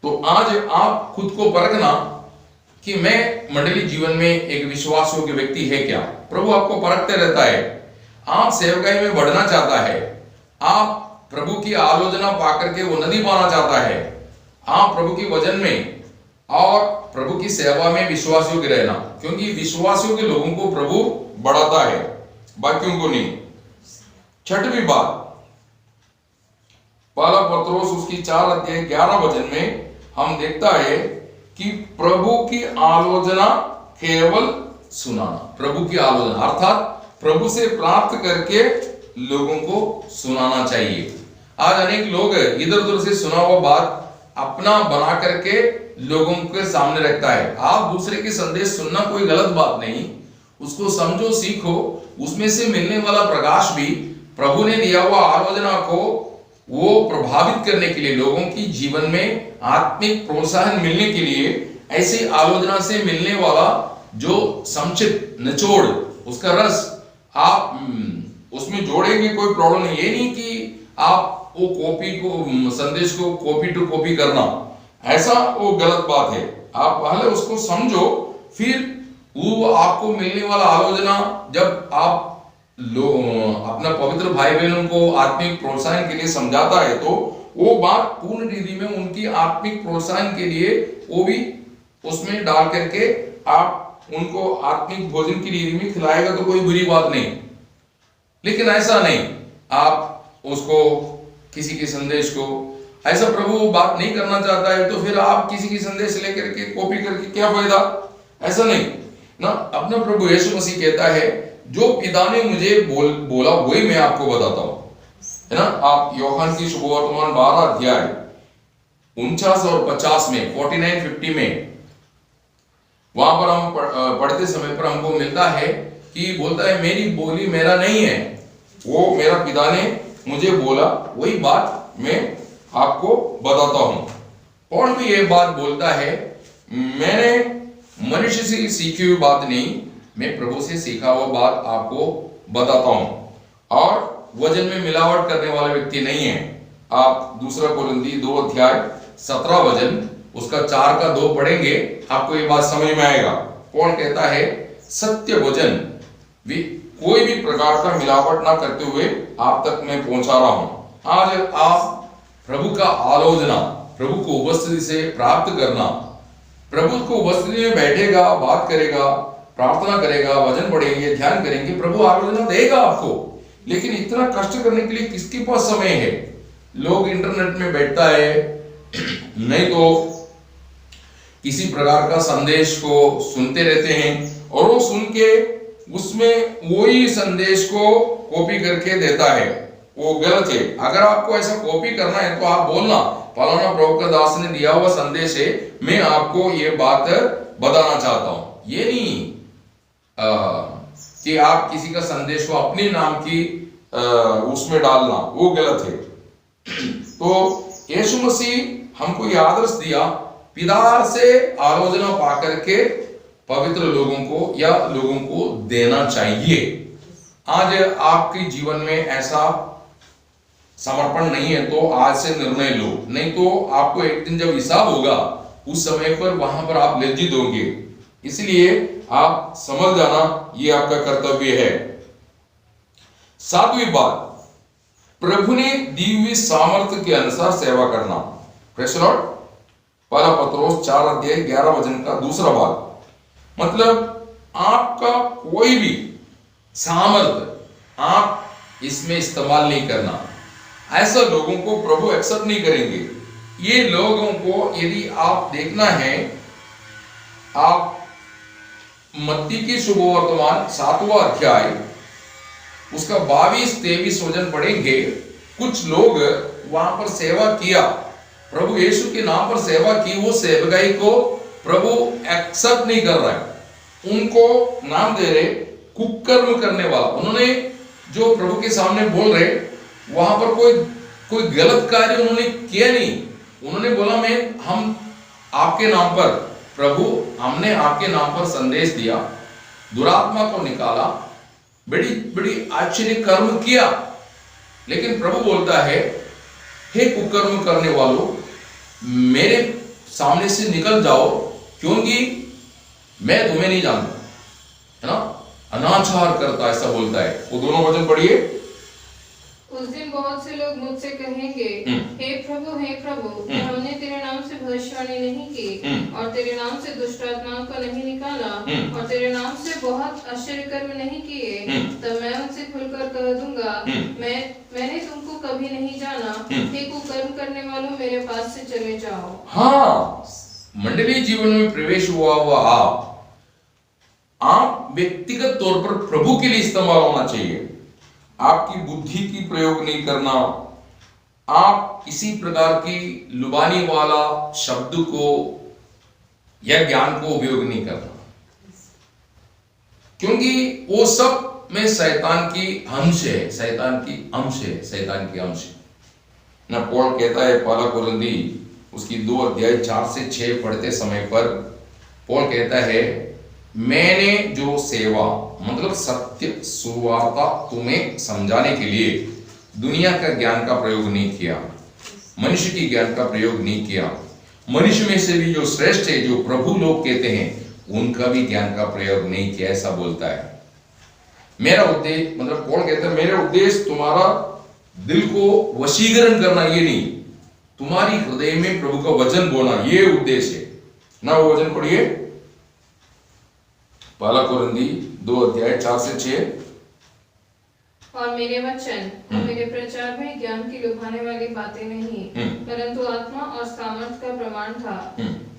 तो आज आप खुद को परखना कि मैं मंडली जीवन में एक विश्वास योग्य व्यक्ति है क्या। प्रभु आपको परखते रहता है। आप सेवकाई में बढ़ना चाहता है, आप प्रभु की आलोचना पाकर के उन्नति पाना चाहता है, आप प्रभु की वचन में और प्रभु की सेवा में विश्वास योग्य रहना, क्योंकि विश्वास योग्य लोगों को प्रभु बढ़ाता है, बाकियों को नहीं। छठवीं बात, पहला पत्रोस उसकी 4:11 वचन में हम देखता है कि प्रभु की आलोचना केवल सुनाना। प्रभु की आलोचना अर्थात प्रभु से प्राप्त करके लोगों को सुनाना चाहिए। आज अनेक लोग इधर उधर से सुना हुआ बात अपना बना करके लोगों के सामने रखता है। आप दूसरे के संदेश सुनना कोई गलत बात नहीं, उसको समझो, सीखो, उसमें से मिलने वाला प्रकाश भी प्रभु ने दिया हुआ आलोचना को वो प्रभावित करने के लिए, लोगों की जीवन में आत्मिक प्रोत्साहन मिलने के लिए, ऐसी आलोचना से मिलने वाला जो संक्षिप्त निचोड़, उसका रस आप उसमें जोड़ेंगे, कोई प्रॉब्लम नहीं। ये नहीं कि आप वो कॉपी को, संदेश को कॉपी टू कॉपी करना, ऐसा वो गलत बात है। आप पहले उसको समझो, फिर वो आपको मिलने वाला आलोचना जब आप अपना पवित्र भाई बहनों को आत्मिक प्रोत्साहन के लिए समझाता है, तो वो बात पूर्ण रीति में उनकी आत्मिक प्रोत्साहन के लिए वो भी उसमें डाल करके आप उनको आत्मिक भोजन की रीति में खिलाएगा तो कोई बुरी बात नहीं। लेकिन ऐसा नहीं, आप उसको किसी के संदेश को ऐसा प्रभु बात नहीं करना चाहता है, तो फिर आप किसी की संदेश लेकर के कॉपी करके क्या फायदा? ऐसा नहीं ना। अपना प्रभु यीशु मसीह कहता है जो पिता ने मुझे बोला वही मैं आपको बताता हूं, है ना। आप यूहन्ना की शुभवर्तमान 12:49 और 50 में 49-50 में वहां पर हम पढ़ते समय पर हमको मिलता है कि बोलता है मेरी बोली मेरा नहीं है, वो मेरा पिता ने मुझे बोला वही बात मैं आपको बताता हूं। और भी ये बात बोलता है मैंने मनुष्य से सीखी हुई बात नहीं, मैं प्रभु से सीखा हुआ बात आपको बताता हूं, और वजन में मिलावट करने वाला व्यक्ति नहीं है। आप 2 कोरिन्थी 2:17 वचन उसका 4:2 पढ़ेंगे, आपको ये बात समझ में आएगा। पौल कहता है सत्य वचन कोई भी प्रकार का मिलावट ना करते हुए आप तक मैं पहुंचा रहा हूं। आज आप प्रभु का आलोचना, प्रभु को उपस्थिति से प्राप्त करना, प्रभु को उपस्थिति में बैठेगा, बात करेगा, प्रार्थना करेगा, वचन पढ़ेंगे, ध्यान करेंगे, प्रभु आलोचना देगा आपको। लेकिन इतना कष्ट करने के लिए किसके पास समय है? लोग इंटरनेट में बैठता है, नहीं तो किसी प्रकार का संदेश को सुनते रहते हैं और वो सुन के उसमें वही संदेश को कॉपी करके देता है, वो गलत है। अगर आपको ऐसा कॉपी करना है तो आप बोलना फलाना प्रभु का दास ने दिया हुआ संदेश है, मैं आपको ये बात बताना चाहता हूं। ये नहीं कि आप किसी का संदेश को अपने नाम की उसमें डालना, वो गलत है। तो यीशु मसीह हमको ये आदर्श दिया, पिता से आलोचना पा करके पवित्र लोगों को या लोगों को देना चाहिए। आज आपके जीवन में ऐसा समर्पण नहीं है तो आज से निर्णय लो, नहीं तो आपको एक दिन जब हिसाब होगा उस समय पर वहां पर आप लज्जित होंगे। इसलिए आप समझ जाना ये आपका कर्तव्य है। सातवीं बात, प्रभु ने दी हुई सामर्थ्य के अनुसार सेवा करना। Praise the Lord. पहला पत्रोस 4:11 का दूसरा भाग, मतलब आपका कोई भी सामर्थ्य आप इसमें इस्तेमाल नहीं करना। ऐसा लोगों को प्रभु एक्सेप्ट नहीं करेंगे। ये लोगों को यदि आप देखना है, आप मत्ती की शुभवर्तमान 7वां अध्याय उसका 22-23 वचन पढ़ेंगे। कुछ लोग वहां पर सेवा किया, प्रभु यीशु के नाम पर सेवा की, वो सेवकाई को प्रभु एक्सेप्ट नहीं कर रहा है। उनको नाम दे रहे कुकर्म करने वाला। उन्होंने जो प्रभु के सामने बोल रहे वहां पर कोई गलत कार्य उन्होंने किया नहीं। उन्होंने बोला हम आपके नाम पर प्रभु, हमने आपके नाम पर संदेश दिया, दुरात्मा को निकाला, बड़ी बड़ी आश्चर्य कर्म किया। लेकिन प्रभु बोलता है, हे कुकर्म करने वालों, मेरे सामने से निकल जाओ, क्योंकि मैं तुम्हें नहीं जानता, है ना। अनाचार करता, ऐसा बोलता है। वो दोनों वचन पढ़िए। उस दिन बहुत से लोग मुझसे कहेंगे, हे प्रभु, हमने तेरे नाम से भविष्यवाणी नहीं की, और तेरे नाम से दुष्ट आत्माओं को नहीं निकाला, और तेरे नाम से बहुत आश्चर्य कर्म नहीं किए। तब मैं उनसे खुलकर कह दूंगा, मैंने तुमको कभी नहीं जाना। हे कुकर्म करने वालों, मेरे पास से चले जाओ। हाँ, मंडलीय जीवन में प्रवेश हुआ आप व्यक्तिगत तौर पर प्रभु के लिए इस्तेमाल होना चाहिए। आपकी बुद्धि की प्रयोग नहीं करना, आप किसी प्रकार की लुभाने वाला शब्द को या ज्ञान को उपयोग नहीं करना, क्योंकि वो सब में शैतान की अंश है। ना पौल कहता है, पहला कुरिन्थी उसकी 2:4-6 पढ़ते समय पर पौल कहता है, मैंने जो सेवा, मतलब सत्य सुवार्ता तुम्हें समझाने के लिए दुनिया का ज्ञान का प्रयोग नहीं किया, मनुष्य की ज्ञान का प्रयोग नहीं किया। मनुष्य में से भी जो श्रेष्ठ है, जो प्रभु लोग कहते हैं, उनका भी ज्ञान का प्रयोग नहीं किया, ऐसा बोलता है। मेरा उद्देश्य, मतलब पौल कहता है, मेरा उद्देश्य तुम्हारा दिल को वशीकरण करना ये नहीं, तुम्हारी हृदय में प्रभु का वचन बोलना, ये उद्देश्य है ना। वो वचन पढ़िए, पहला कुरिन्थी 2:4-6। और मेरे वचन और मेरे प्रचार में ज्ञान की लुभाने वाली बातें नहीं, परंतु आत्मा और सामर्थ का प्रमाण था,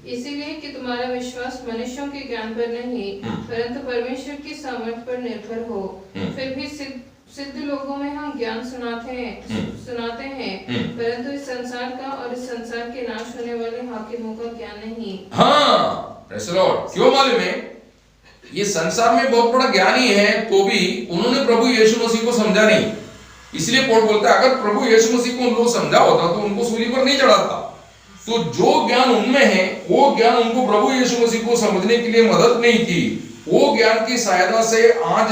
इसीलिए कि तुम्हारा विश्वास मनुष्यों के ज्ञान पर नहीं, परंतु परमेश्वर की सामर्थ पर निर्भर हो। फिर भी सिद्ध लोगों में हम ज्ञान सुनाते हैं, परंतु इस संसार का और इस संसार के नाश होने वाले हाकिमों का ज्ञान नहीं। हाँ, प्रेज़ द लॉर्ड। क्यों मालूम है? ये संसार में बहुत बड़ा ज्ञानी है, तो भी उन्होंने प्रभु यीशु मसीह को समझा नहीं। इसलिए पौल बोलता है, अगर प्रभु यीशु मसीह को उन लोग समझा होता तो उनको सूली पर नहीं चढ़ाता। तो जो ज्ञान उनमें है, वो ज्ञान उनको प्रभु यीशु मसीह को समझने के लिए मदद नहीं की। वो ज्ञान की सहायता से आज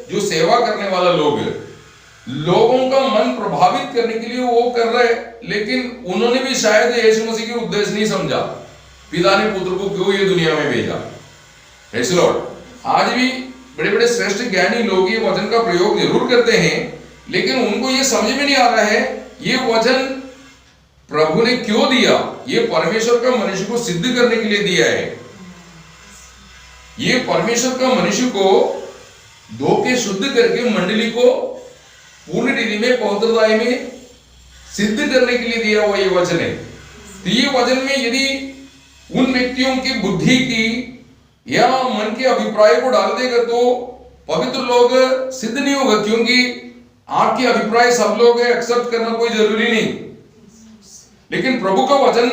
जो सेवा करने वाला लोग, लोगों का मन प्रभावित करने के लिए वो कर रहे, लेकिन उन्होंने भी शायद यीशु मसीह के उद्देश्य नहीं समझा, पिता ने पुत्र को क्यों ये दुनिया में भेजा। Praise the Lord. आज भी बड़े बड़े श्रेष्ठ ज्ञानी लोग ये वचन का प्रयोग जरूर करते हैं, लेकिन उनको ये समझ में नहीं आ रहा है ये वचन प्रभु ने क्यों दिया। ये परमेश्वर का मनुष्य को सिद्ध करने के लिए दिया है। ये परमेश्वर का मनुष्य को धो के शुद्ध करके मंडली को पूर्ण रीति में, पवित्रता में सिद्ध करने के लिए दिया हुआ ये वचन है। तो ये वचन में यदि उन व्यक्तियों की बुद्धि की या मन के अभिप्राय को डाल देगा तो पवित्र लोग सिद्ध नहीं होगा, क्योंकि आपके अभिप्राय सब लोग एक्सेप्ट करना कोई जरूरी नहीं। लेकिन प्रभु का वचन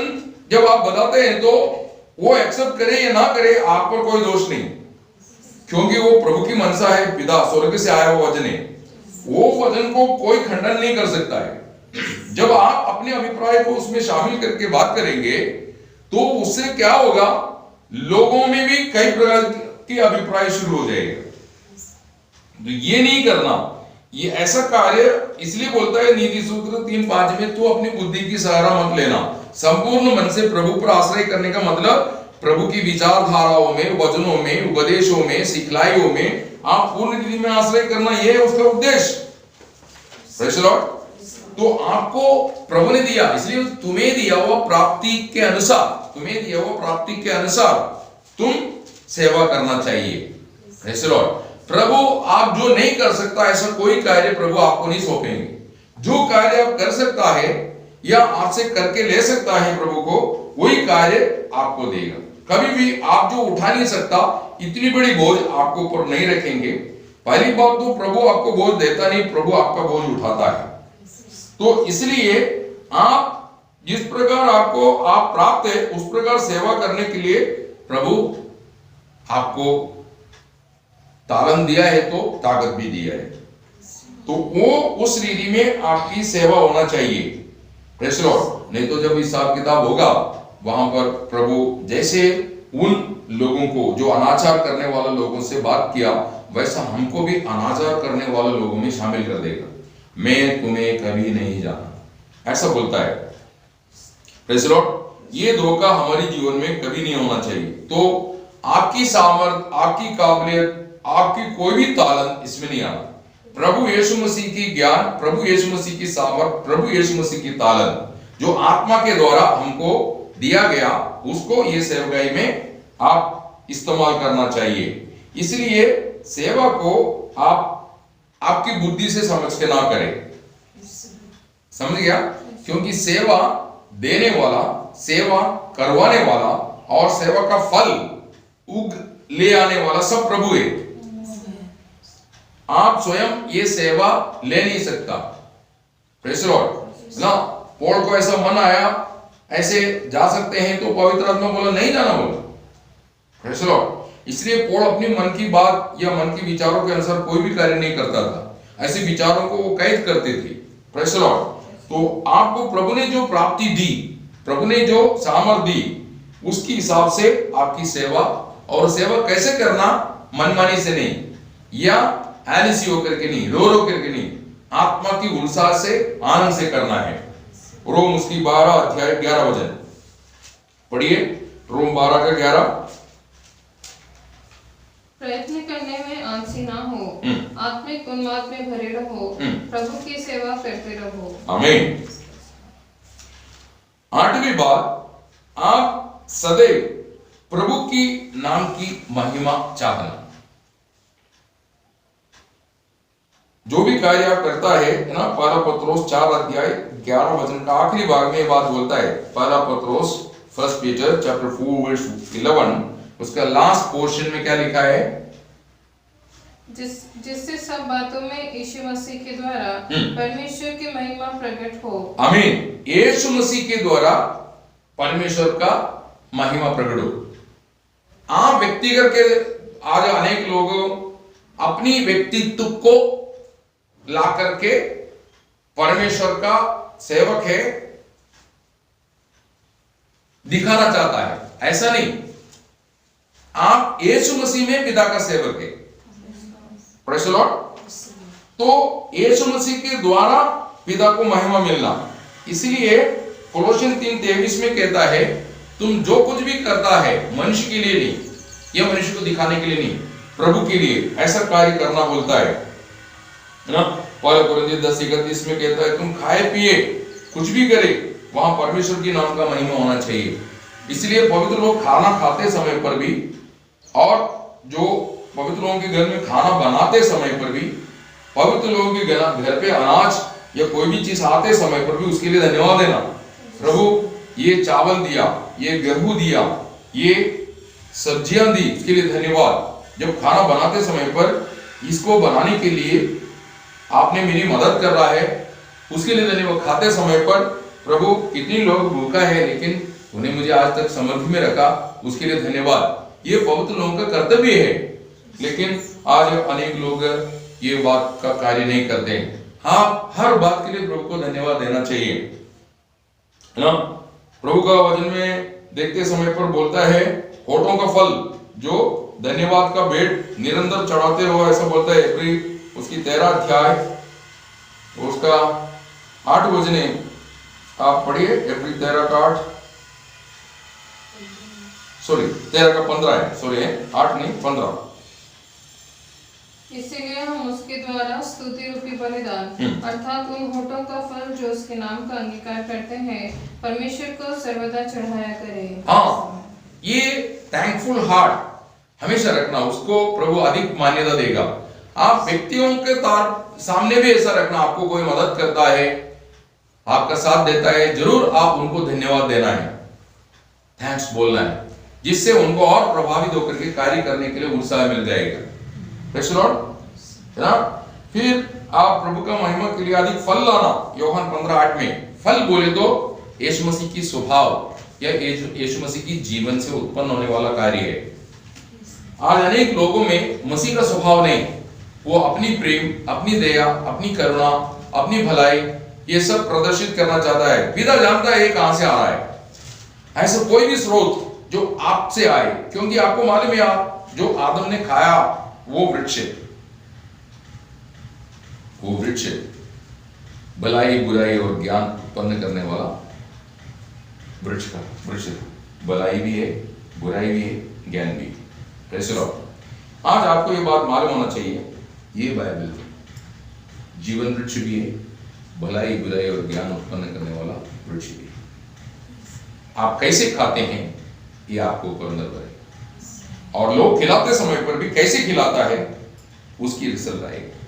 जब आप बताते हैं तो वो एक्सेप्ट करे या ना करे, आप पर कोई दोष नहीं, क्योंकि वो प्रभु की मनसा है, पिता स्वर्ग से आया हुआ वचन है। वो वचन को कोई खंडन नहीं कर सकता है। जब आप अपने अभिप्राय को उसमें शामिल करके बात करेंगे तो उससे क्या होगा, लोगों में भी कई प्रकार के अभिप्राय शुरू हो जाएगा। तो ये नहीं करना, ये ऐसा कार्य इसलिए बोलता है नीति सूत्र 3:5 में, तू अपनी बुद्धि की सहारा मत लेना, संपूर्ण मन से प्रभु पर आश्रय करने का मतलब प्रभु की विचारधाराओं में, वचनों में, उपदेशों में, सिखलाइयों में आप पूर्ण रीति में आश्रय करना, यह है उसका उद्देश्य। Praise the Lord. तो आपको प्रभु ने दिया, इसलिए तुम्हें दिया हुआ प्राप्ति के अनुसार, तुम्हें दिया हुआ प्राप्ति के अनुसार तुम सेवा करना चाहिए। Praise the Lord. प्रभु आप जो नहीं कर सकता ऐसा कोई कार्य प्रभु आपको नहीं सौंपेंगे। जो कार्य आप कर सकता है या आपसे करके ले सकता है प्रभु को, वही कार्य आपको देगा। कभी भी आप जो उठा नहीं सकता, इतनी बड़ी बोझ आपको ऊपर नहीं रखेंगे। पहली बात तो प्रभु आपको बोझ देता नहीं, प्रभु आपका बोझ उठाता है। तो इसलिए आप जिस प्रकार आपको आप प्राप्त है उस प्रकार सेवा करने के लिए प्रभु आपको तालन दिया है तो ताकत भी दिया है, तो वो उस रीति में आपकी सेवा होना चाहिए। Praise the Lord. नहीं तो जब हिसाब किताब होगा वहां पर प्रभु जैसे उन लोगों को जो अनाचार करने वाले लोगों से बात किया, वैसा हमको भी अनाचार करने वाले लोगों में शामिल कर देगा। मैं तुम्हें कभी नहीं जाना, ऐसा बोलता है। Praise the Lord. ये धोखा हमारे जीवन में कभी नहीं होना चाहिए। तो आपकी सामर्थ, आपकी काबिलियत, आपकी कोई भी तालन इसमें नहीं आना। प्रभु यीशु मसीह की ज्ञान, प्रभु यीशु मसीह की सामर्थ, प्रभु यीशु मसीह की तालन जो आत्मा के द्वारा हमको दिया गया, उसको ये सेवकाई में आप इस्तेमाल करना चाहिए। इसलिए सेवा को आप आपकी बुद्धि से समझ के ना करें, समझ गया? क्योंकि सेवा देने वाला, सेवा करवाने वाला और सेवा का फल उग ले आने वाला सब प्रभु है। आप स्वयं ये सेवा ले नहीं सकता। प्रेज़ द लॉर्ड ना। पौल को ऐसा मन आया ऐसे जा सकते हैं तो पवित्र आत्मा बोला नहीं जाना, बोला। Praise the Lord. इसलिए पौल अपनी मन की बात या मन की विचारों के अनुसार कोई भी कार्य नहीं करता था। ऐसे विचारों को वो कैद करते थे। Praise the Lord. तो आपको प्रभु ने जो प्राप्ति दी, प्रभु ने जो सामर्थ दी, उसके हिसाब से आपकी सेवा, और सेवा कैसे करना, मनमानी से नहीं या आलसी होकर के नहीं, रो रो करके नहीं, आत्मा की उत्साह से, आनंद से करना है। रोम उसकी 12 अध्याय 11 वचन पढ़िए। रोम 12 का 11। प्रयत्न करने में आलसी ना हो, आत्मिक उन्माद में भरे रहो, प्रभु की सेवा करते रहो। आमीन। 8वीं बात, आप सदैव प्रभु की नाम की महिमा चाहना। जो भी कार्य आप करता है ना, पहला पत्रोस 4 अध्याय 11 वचन का आखिरी भाग में ये बात बोलता है। पहला पत्रोस 1 पीटर चैप्टर 4 वर्स 11, उसका लास्ट पोर्शन में क्या लिखा है? जिससे सब बातों में यीशु मसीह के द्वारा परमेश्वर की महिमा प्रकट हो। आमीन। यीशु मसीह के द्वारा परमेश्वर का महिमा प्रकट हो। आप व्यक्तिगत के, आज अनेक लोग अपनी व्यक्तित्व को ला करके परमेश्वर का सेवक है दिखाना चाहता है। ऐसा नहीं, आप यीशु मसीह में पिता का सेवक है। Praise the Lord. तो यीशु मसीह के द्वारा पिता को महिमा मिलना। इसलिए कोलोसियन 3:23 में कहता है, तुम जो कुछ भी करता है मनुष्य के लिए नहीं या मनुष्य को दिखाने के लिए नहीं, प्रभु के लिए ऐसा कार्य करना बोलता है ना। पहला कोरिन्थियों 10:31 में कहता है, तुम खाए पिए कुछ भी करे, वहां परमेश्वर के नाम का महिमा होना चाहिए। इसलिए पवित्र लोग खाना खाते समय पर भी, और जो पवित्र लोगों के घर में खाना बनाते समय पर भी, पवित्र लोगों के घर पे अनाज या कोई भी चीज आते समय पर भी उसके लिए धन्यवाद देना। प्रभु ये चावल दिया, ये गेहूं दिया, ये सब्जियां दी उसके लिए धन्यवाद। जब खाना बनाते समय पर इसको बनाने के लिए आपने मेरी मदद कर रहा है उसके लिए धन्यवाद। खाते समय पर प्रभु कितने लोग भूखा है लेकिन उन्हें मुझे आज तक समृद्धि में रखा उसके लिए धन्यवाद। ये पवित्र लोगों का कर्तव्य है, लेकिन आज अनेक लोग ये बात का कार्य नहीं करते। हाँ, हर बात के लिए प्रभु को धन्यवाद देना चाहिए, है ना। प्रभु का वचन में देखते समय पर बोलता है होठों का फल जो धन्यवाद का भेंट निरंतर चढ़ाते रहो, ऐसा बोलता है। उसकी 13 अध्याय उसका 8 वचने आप पढ़िए। एप्रिल 13 का 8, सॉरी 13 का 15 है, सॉरी 8 नहीं 15। इसीलिए हम उसके द्वारा स्तुति रूपी बलिदान अर्थात उन होठों का फल जो उसके नाम का अंगीकार करते हैं परमेश्वर को सर्वदा चढ़ाया करें। हाँ, ये थैंकफुल हार्ट हमेशा रखना, उसको प्रभु अधिक मान्यता देगा। आप व्यक्तियों के सामने भी ऐसा रखना, आपको कोई मदद करता है, आपका साथ देता है, जरूर आप उनको धन्यवाद देना है, थैंक्स बोलना है, जिससे उनको और प्रभावित होकर के कार्य करने के लिए उत्साह मिल जाएगा। प्रेज़ द लॉर्ड, है ना। फिर आप प्रभु का महिमा के लिए अधिक फल लाना। यूहन्ना 15:8 में फल बोले तो यीशु मसीह की स्वभाव या यीशु मसीह की जीवन से उत्पन्न होने वाला कार्य है। आज अनेक लोगों में मसीह का स्वभाव नहीं, वो अपनी प्रेम, अपनी दया, अपनी करुणा, अपनी भलाई ये सब प्रदर्शित करना चाहता है। पिता जानता है ये कहां से आ रहा है। ऐसा कोई भी स्रोत जो आपसे आए, क्योंकि आपको मालूम है आप जो आदम ने खाया वो वृक्ष है, वो वृक्ष है भलाई बुराई और ज्ञान उत्पन्न करने वाला वृक्ष का वृक्ष। भलाई भी है, बुराई भी है, ज्ञान भी है। Praise the Lord. आज आपको ये बात मालूम होना चाहिए, ये बाइबल जीवन वृक्ष भी है, भलाई बुराई और ज्ञान उत्पन्न करने वाला वृक्ष भी है। आप कैसे खाते हैं ये आपके ऊपर निर्भर है, और लोग खिलाते समय पर भी कैसे खिलाता है उसकी रिजल्ट आएगा।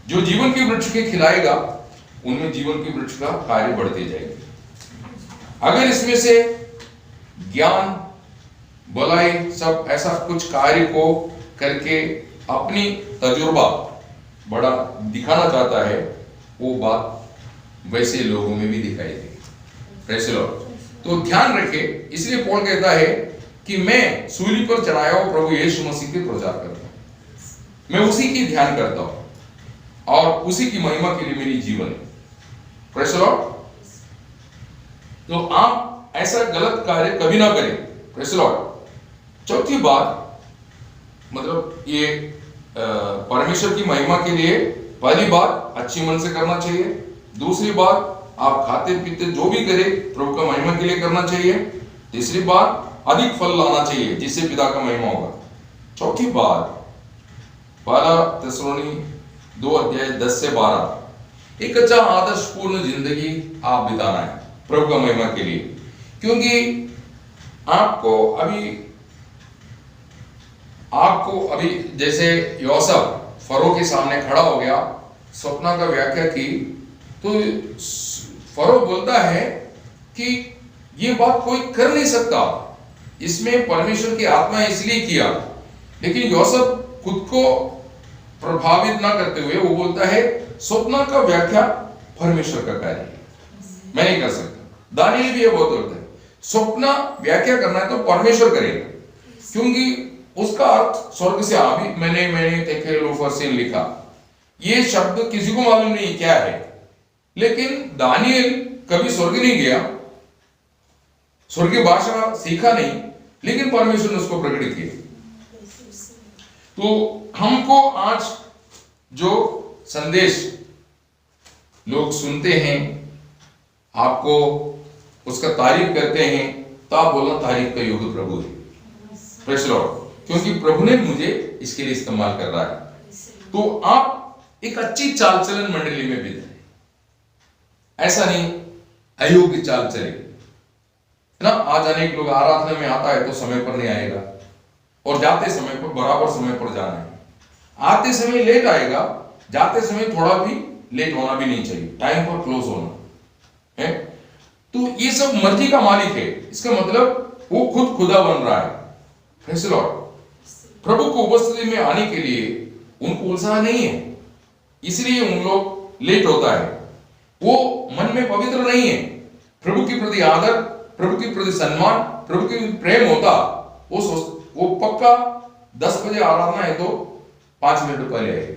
जो जीवन के वृक्ष के खिलाएगा उनमें जीवन के वृक्ष का कार्य बढ़ते जाएगा। अगर इसमें से ज्ञान भलाई सब ऐसा कुछ कार्य को करके अपनी तजुर्बा बड़ा दिखाना चाहता है, वो बात वैसे लोगों में भी दिखाई देगी। Praise the Lord. तो ध्यान रखे, इसलिए पौल कहता है कि मैं सूली पर चढ़ाया हुआ प्रभु यीशु मसीह के प्रचार करता हूं, मैं उसी की ध्यान करता हूं और उसी की महिमा के लिए मेरी जीवन है। Praise the Lord. तो आप ऐसा गलत कार्य कभी ना करें। Praise the Lord. चौथी बात, मतलब ये परमेश्वर की महिमा के लिए पहली बात अच्छी मन से करना चाहिए। दूसरी बात, आप खाते पीते जो भी करें प्रभु का महिमा के लिए करना चाहिए। तीसरी बात, अधिक फल लाना चाहिए जिससे पिता का महिमा होगा। चौथी बात, 1 थिस्सलुनी 2:10-12 एक अच्छा आदर्शपूर्ण जिंदगी आप बिताना है प्रभु का महिमा के लिए। क्योंकि आपको अभी जैसे यूसुफ फरो के सामने खड़ा हो गया, स्वप्न का व्याख्या की, तो फरो बोलता है कि ये बात कोई कर नहीं सकता, इसमें परमेश्वर की आत्मा इसलिए किया। लेकिन यूसुफ खुद को प्रभावित ना करते हुए वो बोलता है स्वप्न का व्याख्या परमेश्वर का कार्य है, मैं नहीं कर सकता। दानिएल भी ये बहुत बोलता है स्वप्न व्याख्या करना है तो परमेश्वर करेगा, क्योंकि उसका अर्थ स्वर्ग से अभी मैंने तेखेलोफर्सीन लिखा, ये शब्द किसी को मालूम नहीं क्या है। लेकिन दानिएल कभी स्वर्ग नहीं गया, स्वर्गीय भाषा सीखा नहीं, लेकिन परमेश्वर ने उसको प्रकट किया। तो हमको आज जो संदेश लोग सुनते हैं, आपको उसका तारीफ करते हैं, तो आप बोलना तारीफ का योग्य प्रभु है। Praise the Lord. क्योंकि प्रभु ने मुझे इसके लिए इस्तेमाल कर रहा है। तो आप एक अच्छी चाल चलन मंडली में बिताएं, ऐसा नहीं अयोग्य चाल चले ना। आज अनेक लोग आराधना में आता है तो समय पर नहीं आएगा, और जाते समय पर बराबर समय पर जाना है। आते समय लेट आएगा, जाते समय थोड़ा भी लेट होना भी नहीं चाहिए, टाइम पर क्लोज होना है। तो ये सब मर्जी का मालिक है, इसका मतलब वो खुद खुदा बन रहा है। Praise the Lord. प्रभु को उपस्थिति में आने के लिए उनको उत्साह नहीं है, इसलिए उन लोग लेट होता है। वो मन में पवित्र नहीं है। प्रभु के प्रति आदर, प्रभु के प्रति सम्मान, प्रभु के प्रति प्रेम होता, वो पक्का 10 बजे आराधना है तो 5 मिनट पहले आएंगे,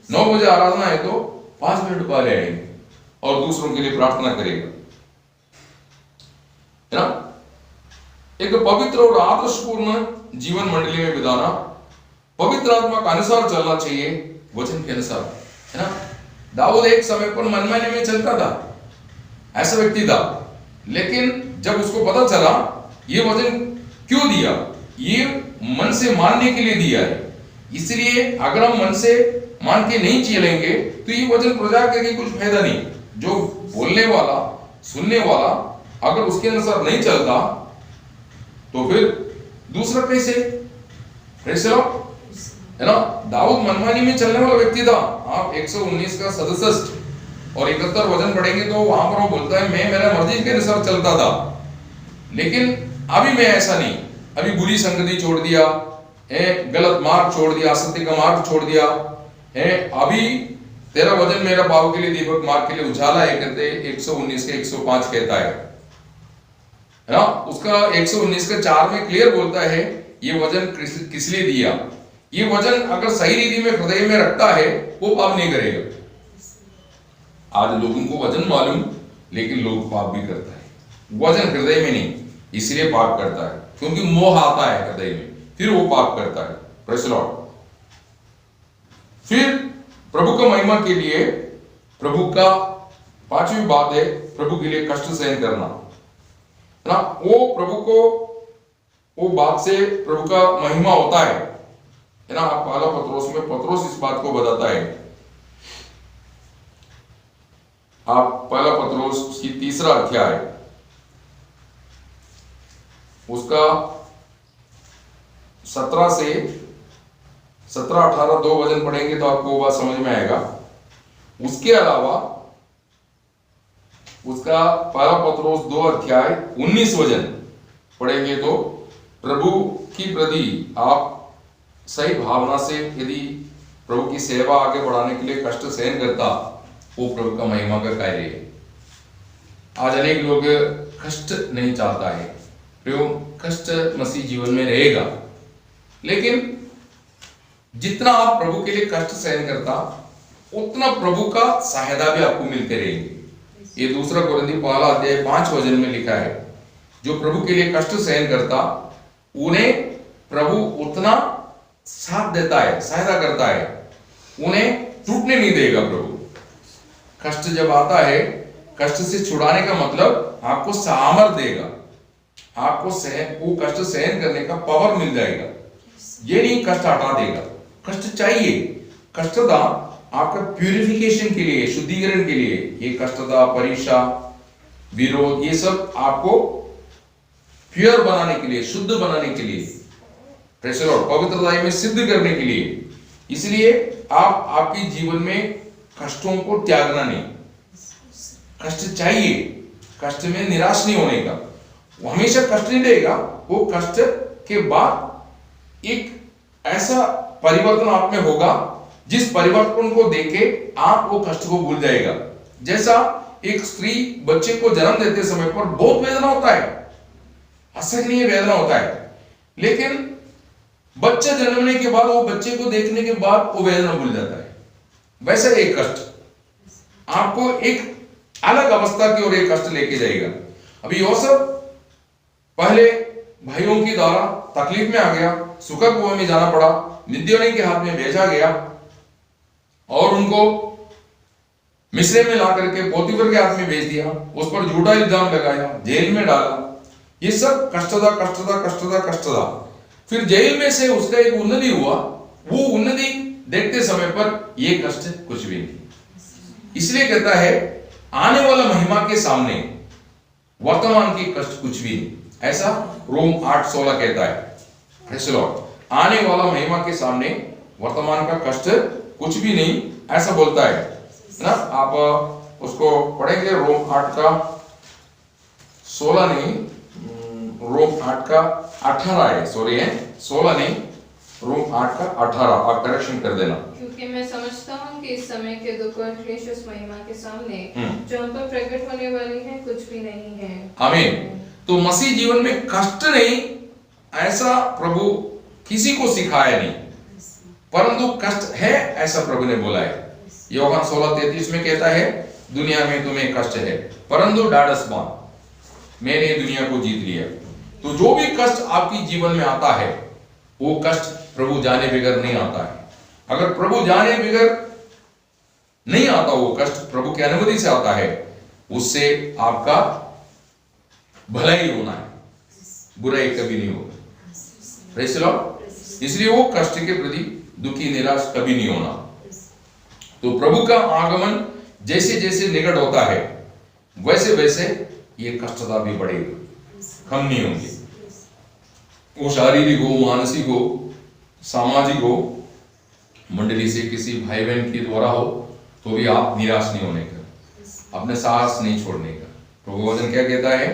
9 बजे आराधना है तो 5 मिनट पहले आएंगे और दूसरों के लिए प्रार्थना करेगा, है ना। एक पवित्र और आदर्शपूर्ण जीवन मंडली में बिताना, पवित्र आत्मा का अनुसार चलना चाहिए, वचन के अनुसार, है ना। दाऊद एक समय पर मनमाने में चलता था, ऐसा व्यक्ति था, लेकिन जब उसको पता चला ये वचन क्यों दिया, ये मन से मानने के लिए दिया है, इसलिए अगर हम मन से मान के नहीं चलेंगे तो ये वचन प्रचार करके कुछ फायदा नहीं। जो बोलने वाला, सुनने वाला अगर उसके अनुसार नहीं चलता तो फिर दूसरा कैसे, है ना। दाऊद मनमानी में चलने वाला व्यक्ति था। आप 119 का 67 और 71 वचन पढ़ेंगे तो वहां पर वो बोलता है मैं मेरा मर्जी के अनुसार चलता था, लेकिन अभी मैं ऐसा नहीं, अभी बुरी संगति छोड़ दिया है, गलत मार्ग छोड़ दिया, असत्य का मार्ग छोड़ दिया है, अभी तेरा वचन मेरा पाव के लिए दीपक, मार्ग के लिए उजाला है, कहते 119 के 105 कहता है ना। उसका 119 के 4 में क्लियर बोलता है ये वचन किस लिए दिया। ये वचन अगर सही रीति में हृदय में रखता है वो पाप नहीं करेगा। आज लोगों को वचन मालूम, लेकिन लोग पाप भी करता है, वचन हृदय में नहीं, इसलिए पाप करता है, क्योंकि मोह आता है हृदय में, फिर वो पाप करता है। Praise the Lord. फिर प्रभु का महिमा के लिए प्रभु का 5वीं बात है प्रभु के लिए कष्ट सहन करना, है ना। वो प्रभु को, वो बात से प्रभु का महिमा होता है ना। पहला पत्रोस में पत्रोस इस बात को बताता है। आप पहला पत्रोस की 3रा अध्याय उसका 17 से 17, 18, 2 वचन पढ़ेंगे तो आपको वो बात समझ में आएगा। उसके अलावा उसका पहला पत्रोस 2 अध्याय 19 वचन पढ़ेंगे तो प्रभु की प्रति आप सही भावना से यदि प्रभु की सेवा आगे बढ़ाने के लिए कष्ट सहन करता, वो प्रभु का महिमा का कार्य है। आज अनेक लोग कष्ट नहीं चाहता है, क्यों, कष्ट मसीह जीवन में रहेगा, लेकिन जितना आप प्रभु के लिए कष्ट सहन करता उतना प्रभु का सहायता भी आपको मिलते रहेंगे। ये 2 कोरिन्थी 1 अध्याय 5 वचन में लिखा है, जो प्रभु के लिए कष्ट सहन करता उन्हें प्रभु उतना साथ देता है, सहायता करता है, उन्हें टूटने नहीं देगा प्रभु। कष्ट जब आता है, कष्ट से छुड़ाने का मतलब आपको सामर्थ्य देगा, आपको वो कष्ट सहन करने का पावर मिल जाएगा। ये नहीं कष्ट हटा देगा, कष्ट चाहिए। कष्टता आपका प्यूरिफिकेशन के लिए, शुद्धिकरण के लिए, ये कष्टता, परीक्षा, विरोध, ये सब आपको प्योर बनाने के लिए, शुद्ध बनाने के लिए, प्रेज़ द लॉर्ड, पवित्रता में सिद्ध करने के लिए। इसलिए आप आपके जीवन में कष्टों को त्यागना नहीं, कष्ट चाहिए, कष्ट में निराश नहीं होने का। वो हमेशा कष्ट नहीं देगा, वो कष्ट के बाद एक ऐसा परिवर्तन आप में होगा जिस परिवर्तन को देखे आप वो कष्ट को भूल जाएगा। जैसा एक स्त्री बच्चे को जन्म देते समय पर बहुत वेदना होता है, असहनीय वेदना होता है, लेकिन बच्चा जन्मने के बाद, वो बच्चे को देखने के बाद वो वेदना भूल जाता है। वैसे एक कष्ट आपको एक अलग अवस्था की ओर एक कष्ट लेके जाएगा। अभी यूसुफ पहले भाइयों की द्वारा तकलीफ में आ गया, सूखा कुआं में जाना पड़ा, मिद्यानी के हाथ में भेजा गया और उनको मिस्र में ला करके पोतीफर के हाथ में भेज दिया, उस पर झूठा इल्जाम लगाया, जेल में डाला। ये सब कष्टदा। फिर जेल में से उसका एक उन्नति हुआ, वो उन्नति देखते समय पर ये कष्ट कुछ भी नहीं। इसलिए कहता है आने वाला महिमा के सामने वर्तमान की कष्ट कुछ भी नहीं, ऐसा रोम 8:16 कहता है। Praise the Lord. आने वाला महिमा के सामने वर्तमान का कष्ट कुछ भी नहीं, ऐसा बोलता है ना। आप उसको पढ़ेंगे, रोम 8 का 16 नहीं, रोम 8 का 18 है, सॉरी है 16 नहीं, रोम 8 का 18, आप करेक्शन कर देना। क्योंकि मैं समझता हूँ कि इस समय के दुख और क्लेश उस महिमा के सामने जो हम पर प्रकट होने वाली है कुछ भी नहीं है। आमीन। तो मसीह जीवन में कष्ट नहीं, ऐसा प्रभु किसी को सिखाया नहीं, परंतु कष्ट है ऐसा प्रभु ने बोला है। यूहन्ना 16:33 में कहता है दुनिया में तुम्हें कष्ट है, परंतु ढाढ़स बांध, मैंने दुनिया को जीत लिया। तो जो भी कष्ट आपकी जीवन में आता है वो कष्ट प्रभु जाने बगैर नहीं आता है। अगर प्रभु जाने बगैर नहीं आता, वो कष्ट प्रभु की अनुमति से आता है, उससे आपका भलाई होना है, बुराई कभी नहीं होगा। Praise the Lord. इसलिए वो कष्ट के प्रति दुखी निराश कभी नहीं होना। तो प्रभु का आगमन जैसे जैसे निकट होता है वैसे वैसे ये कष्टता भी बढ़ेगी, कम नहीं होंगे। वो शारीरिक हो, मानसिक हो, सामाजिक हो, मंडली से किसी भाई बहन के द्वारा हो, तो भी आप निराश नहीं होने का, अपने साहस नहीं छोड़ने का। प्रभु वचन क्या कहता है?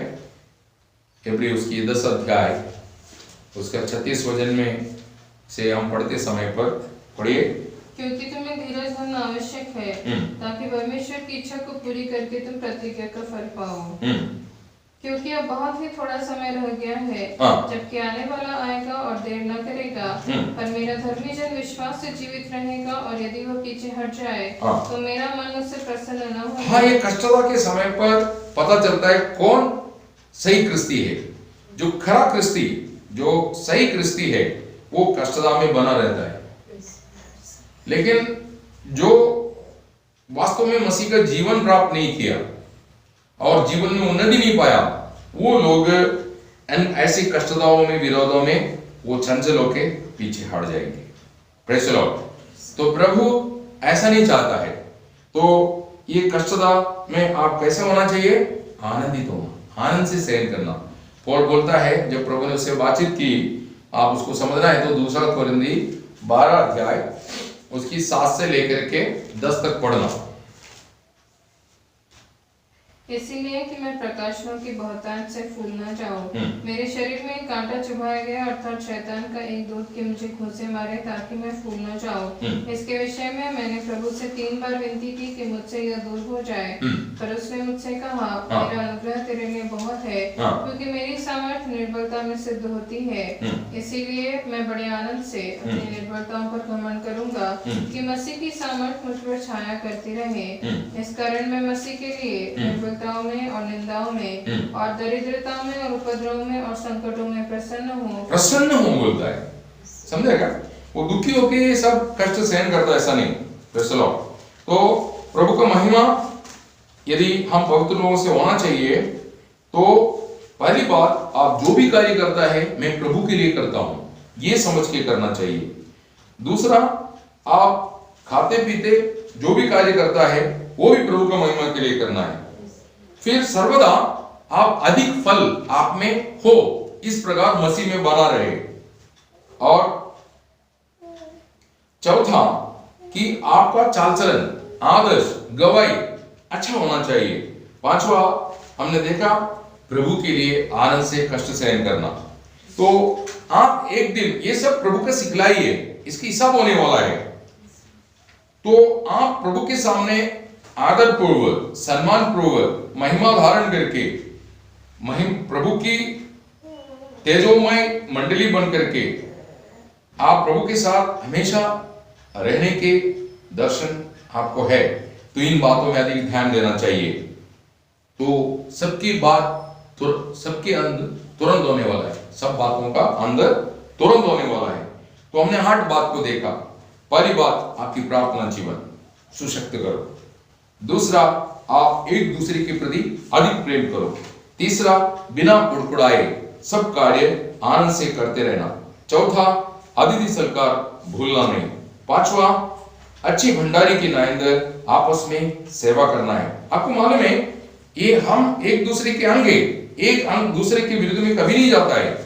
इब्री उसकी 10 अध्याय उसका 36 वचन में से हम पढ़ते समय पर पढ़िए। क्योंकि तुम्हें धीरज धरना आवश्यक है ताकि परमेश्वर की इच्छा को पूरी करके तुम प्रतिज्ञा का फल पाओ। क्योंकि अब बहुत ही थोड़ा समय रह गया है जबकि आने वाला आएगा और देर न करेगा। पर मेरा धर्मी जन विश्वास से जीवित रहेगा और यदि वह पीछे हट जाए तो मेरा मन उससे प्रसन्न न होगा। हाँ, ये कष्टता के समय पर पता चलता है कौन सही क्रिस्ती है। जो खरा क्रिस्ती, जो सही क्रिस्ती है, वो कष्टता में बना रहता है। लेकिन जो वास्तव में मसीह का जीवन प्राप्त नहीं किया और जीवन में उन्नति नहीं पाया, वो लोग ऐसी कष्टताओं में, विरोधों में वो चंचल होके पीछे हट जाएंगे। Praise the Lord. तो प्रभु ऐसा नहीं चाहता है। तो ये कष्टता में आप कैसे होना चाहिए? आनंदित होना, आनंद से सहन करना। पौल बोलता है, जब प्रभु ने उससे बातचीत की, आप उसको समझना है तो 2 कोरिन्थी 12 अध्याय उसकी 7 से लेकर के 10 तक पढ़ना। इसीलिए कि मैं प्रकाशों की बहुतायत से फूल न जाऊं, मेरे शरीर में एक कांटा चुभाया गया, अर्थात शैतान का एक दूत कि मुझे घूंसे मारे ताकि मैं फूल न जाऊं। इसके विषय में मैंने प्रभु से 3 बार विनती की कि मुझसे यह दूर हो जाए, पर उसने मुझसे कहा, मेरा अनुग्रह तेरे लिए बहुत है, क्योंकि मेरी सामर्थ्य निर्बलता में सिद्ध होती है। इसीलिए मैं बड़े आनंद से अपनी निर्बलताओं पर घमंड करूंगा कि मसीह की सामर्थ्य मुझ पर छाया करती रहे। इस कारण मैं मसीह के लिए में और निंदाओं में और दरिद्रताओं में और उपद्रवों में और संकटों में प्रसन्न हूँ बोलता है। समझेगा? वो दुखी होके सब कष्ट सहन करता है, ऐसा नहीं। Praise the Lord. तो प्रभु का महिमा यदि हम पवित्र लोगों से होना चाहिए तो पहली बात, आप जो भी कार्य करता है मैं प्रभु के लिए करता हूँ, ये समझ के करना चाहिए। दूसरा, आप खाते पीते जो भी कार्य करता है वो भी प्रभु का महिमा के लिए करना है। फिर सर्वदा आप अधिक फल आप में हो, इस प्रकार मसीह में बना रहे। और चौथा कि आपका चाल चलन, आदर्श, गवाही अच्छा होना चाहिए। पांचवा, हमने देखा प्रभु के लिए आनंद से कष्ट सहन करना। तो आप एक दिन, ये सब प्रभु का सिखलाई है, इसकी हिसाब होने वाला है। तो आप प्रभु के सामने आदर पूर्वक, सम्मान पूर्वक, महिमा धारण करके, प्रभु की तेजोमय मंडली बन करके आप प्रभु के साथ हमेशा रहने के दर्शन आपको है। तो इन बातों में अधिक ध्यान देना चाहिए। तो सबकी बात सबके अंदर तुरंत होने वाला है, सब बातों का अंदर तुरंत होने वाला है। तो हमने 8 बात को देखा। पहली बात, आपकी प्रार्थना जीवन सुशक्त करो। दूसरा, आप एक दूसरे के प्रति अधिक प्रेम करो। तीसरा, बिना कुड़कुड़ाए सब कार्य आनंद से करते रहना। चौथा, अतिथि सत्कार भूलना नहीं। पांचवा, अच्छी भंडारी के नायंदर आपस में सेवा करना है। आपको मालूम है, ये हम एक दूसरे के अंग, एक अंग दूसरे के विरुद्ध में कभी नहीं जाता है।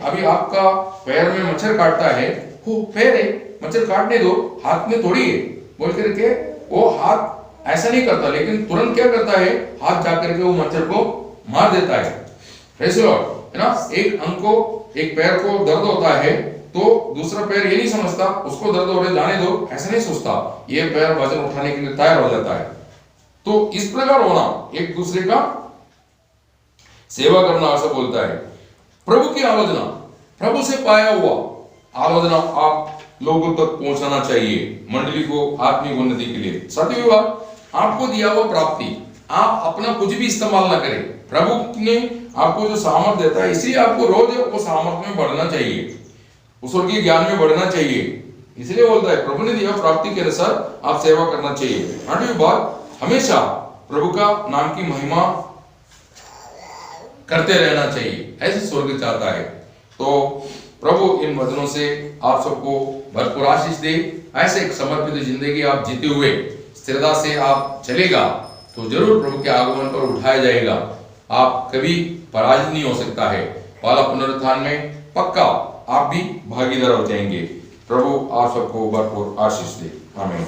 अभी आपका पैर में मच्छर काटता है, वो पैर है, मच्छर काटने दो, हाथ में थोड़ी है बोल करके वो हाथ ऐसा नहीं करता, लेकिन तुरंत क्या करता है, हाथ जाकर के वो मच्छर को मार देता है। Praise the Lord. है ना, एक अंग को, एक पैर को दर्द होता है तो दूसरा पैर ये नहीं समझता उसको दर्द हो रहा है जाने दो, ऐसा नहीं सोचता, ये पैर वजन उठाने के लिए तैयार हो जाता है। तो इस प्रकार होना, एक दूसरे का सेवा करना ऐसा बोलता है। प्रभु की आलोचना, प्रभु से पाया हुआ आलोचना आप लोगों तक पहुंचाना चाहिए, मंडली को आत्मिक उन्नति के लिए। सातवीं बात, आपको दिया हुआ प्राप्ति, आप अपना कुछ भी इस्तेमाल ना करें, प्रभु ने आपको जो सामर्थ देता है इसलिए आपको रोज वो सामर्थ में बढ़ना चाहिए, उस स्वर्गीय ज्ञान में बढ़ना चाहिए, इसलिए बोलता है प्रभु ने दिया प्राप्ति के अनुसार आप सेवा करना चाहिए। 8वीं बात, हमेशा प्रभु का नाम की महिमा करते रहना चाहिए, ऐसे स्वर्ग चाहता है। तो प्रभु इन वचनों से आप सबको भरपूर आशीष दे। ऐसे एक समर्पित जिंदगी आप जीते हुए स्थिरता से आप चलेगा तो जरूर प्रभु के आगमन पर उठाया जाएगा, आप कभी पराजित नहीं हो सकता है। पहला पुनरुत्थान में पक्का आप भी भागीदार हो जाएंगे। प्रभु आप सबको भरपूर आशीष दे। आमीन।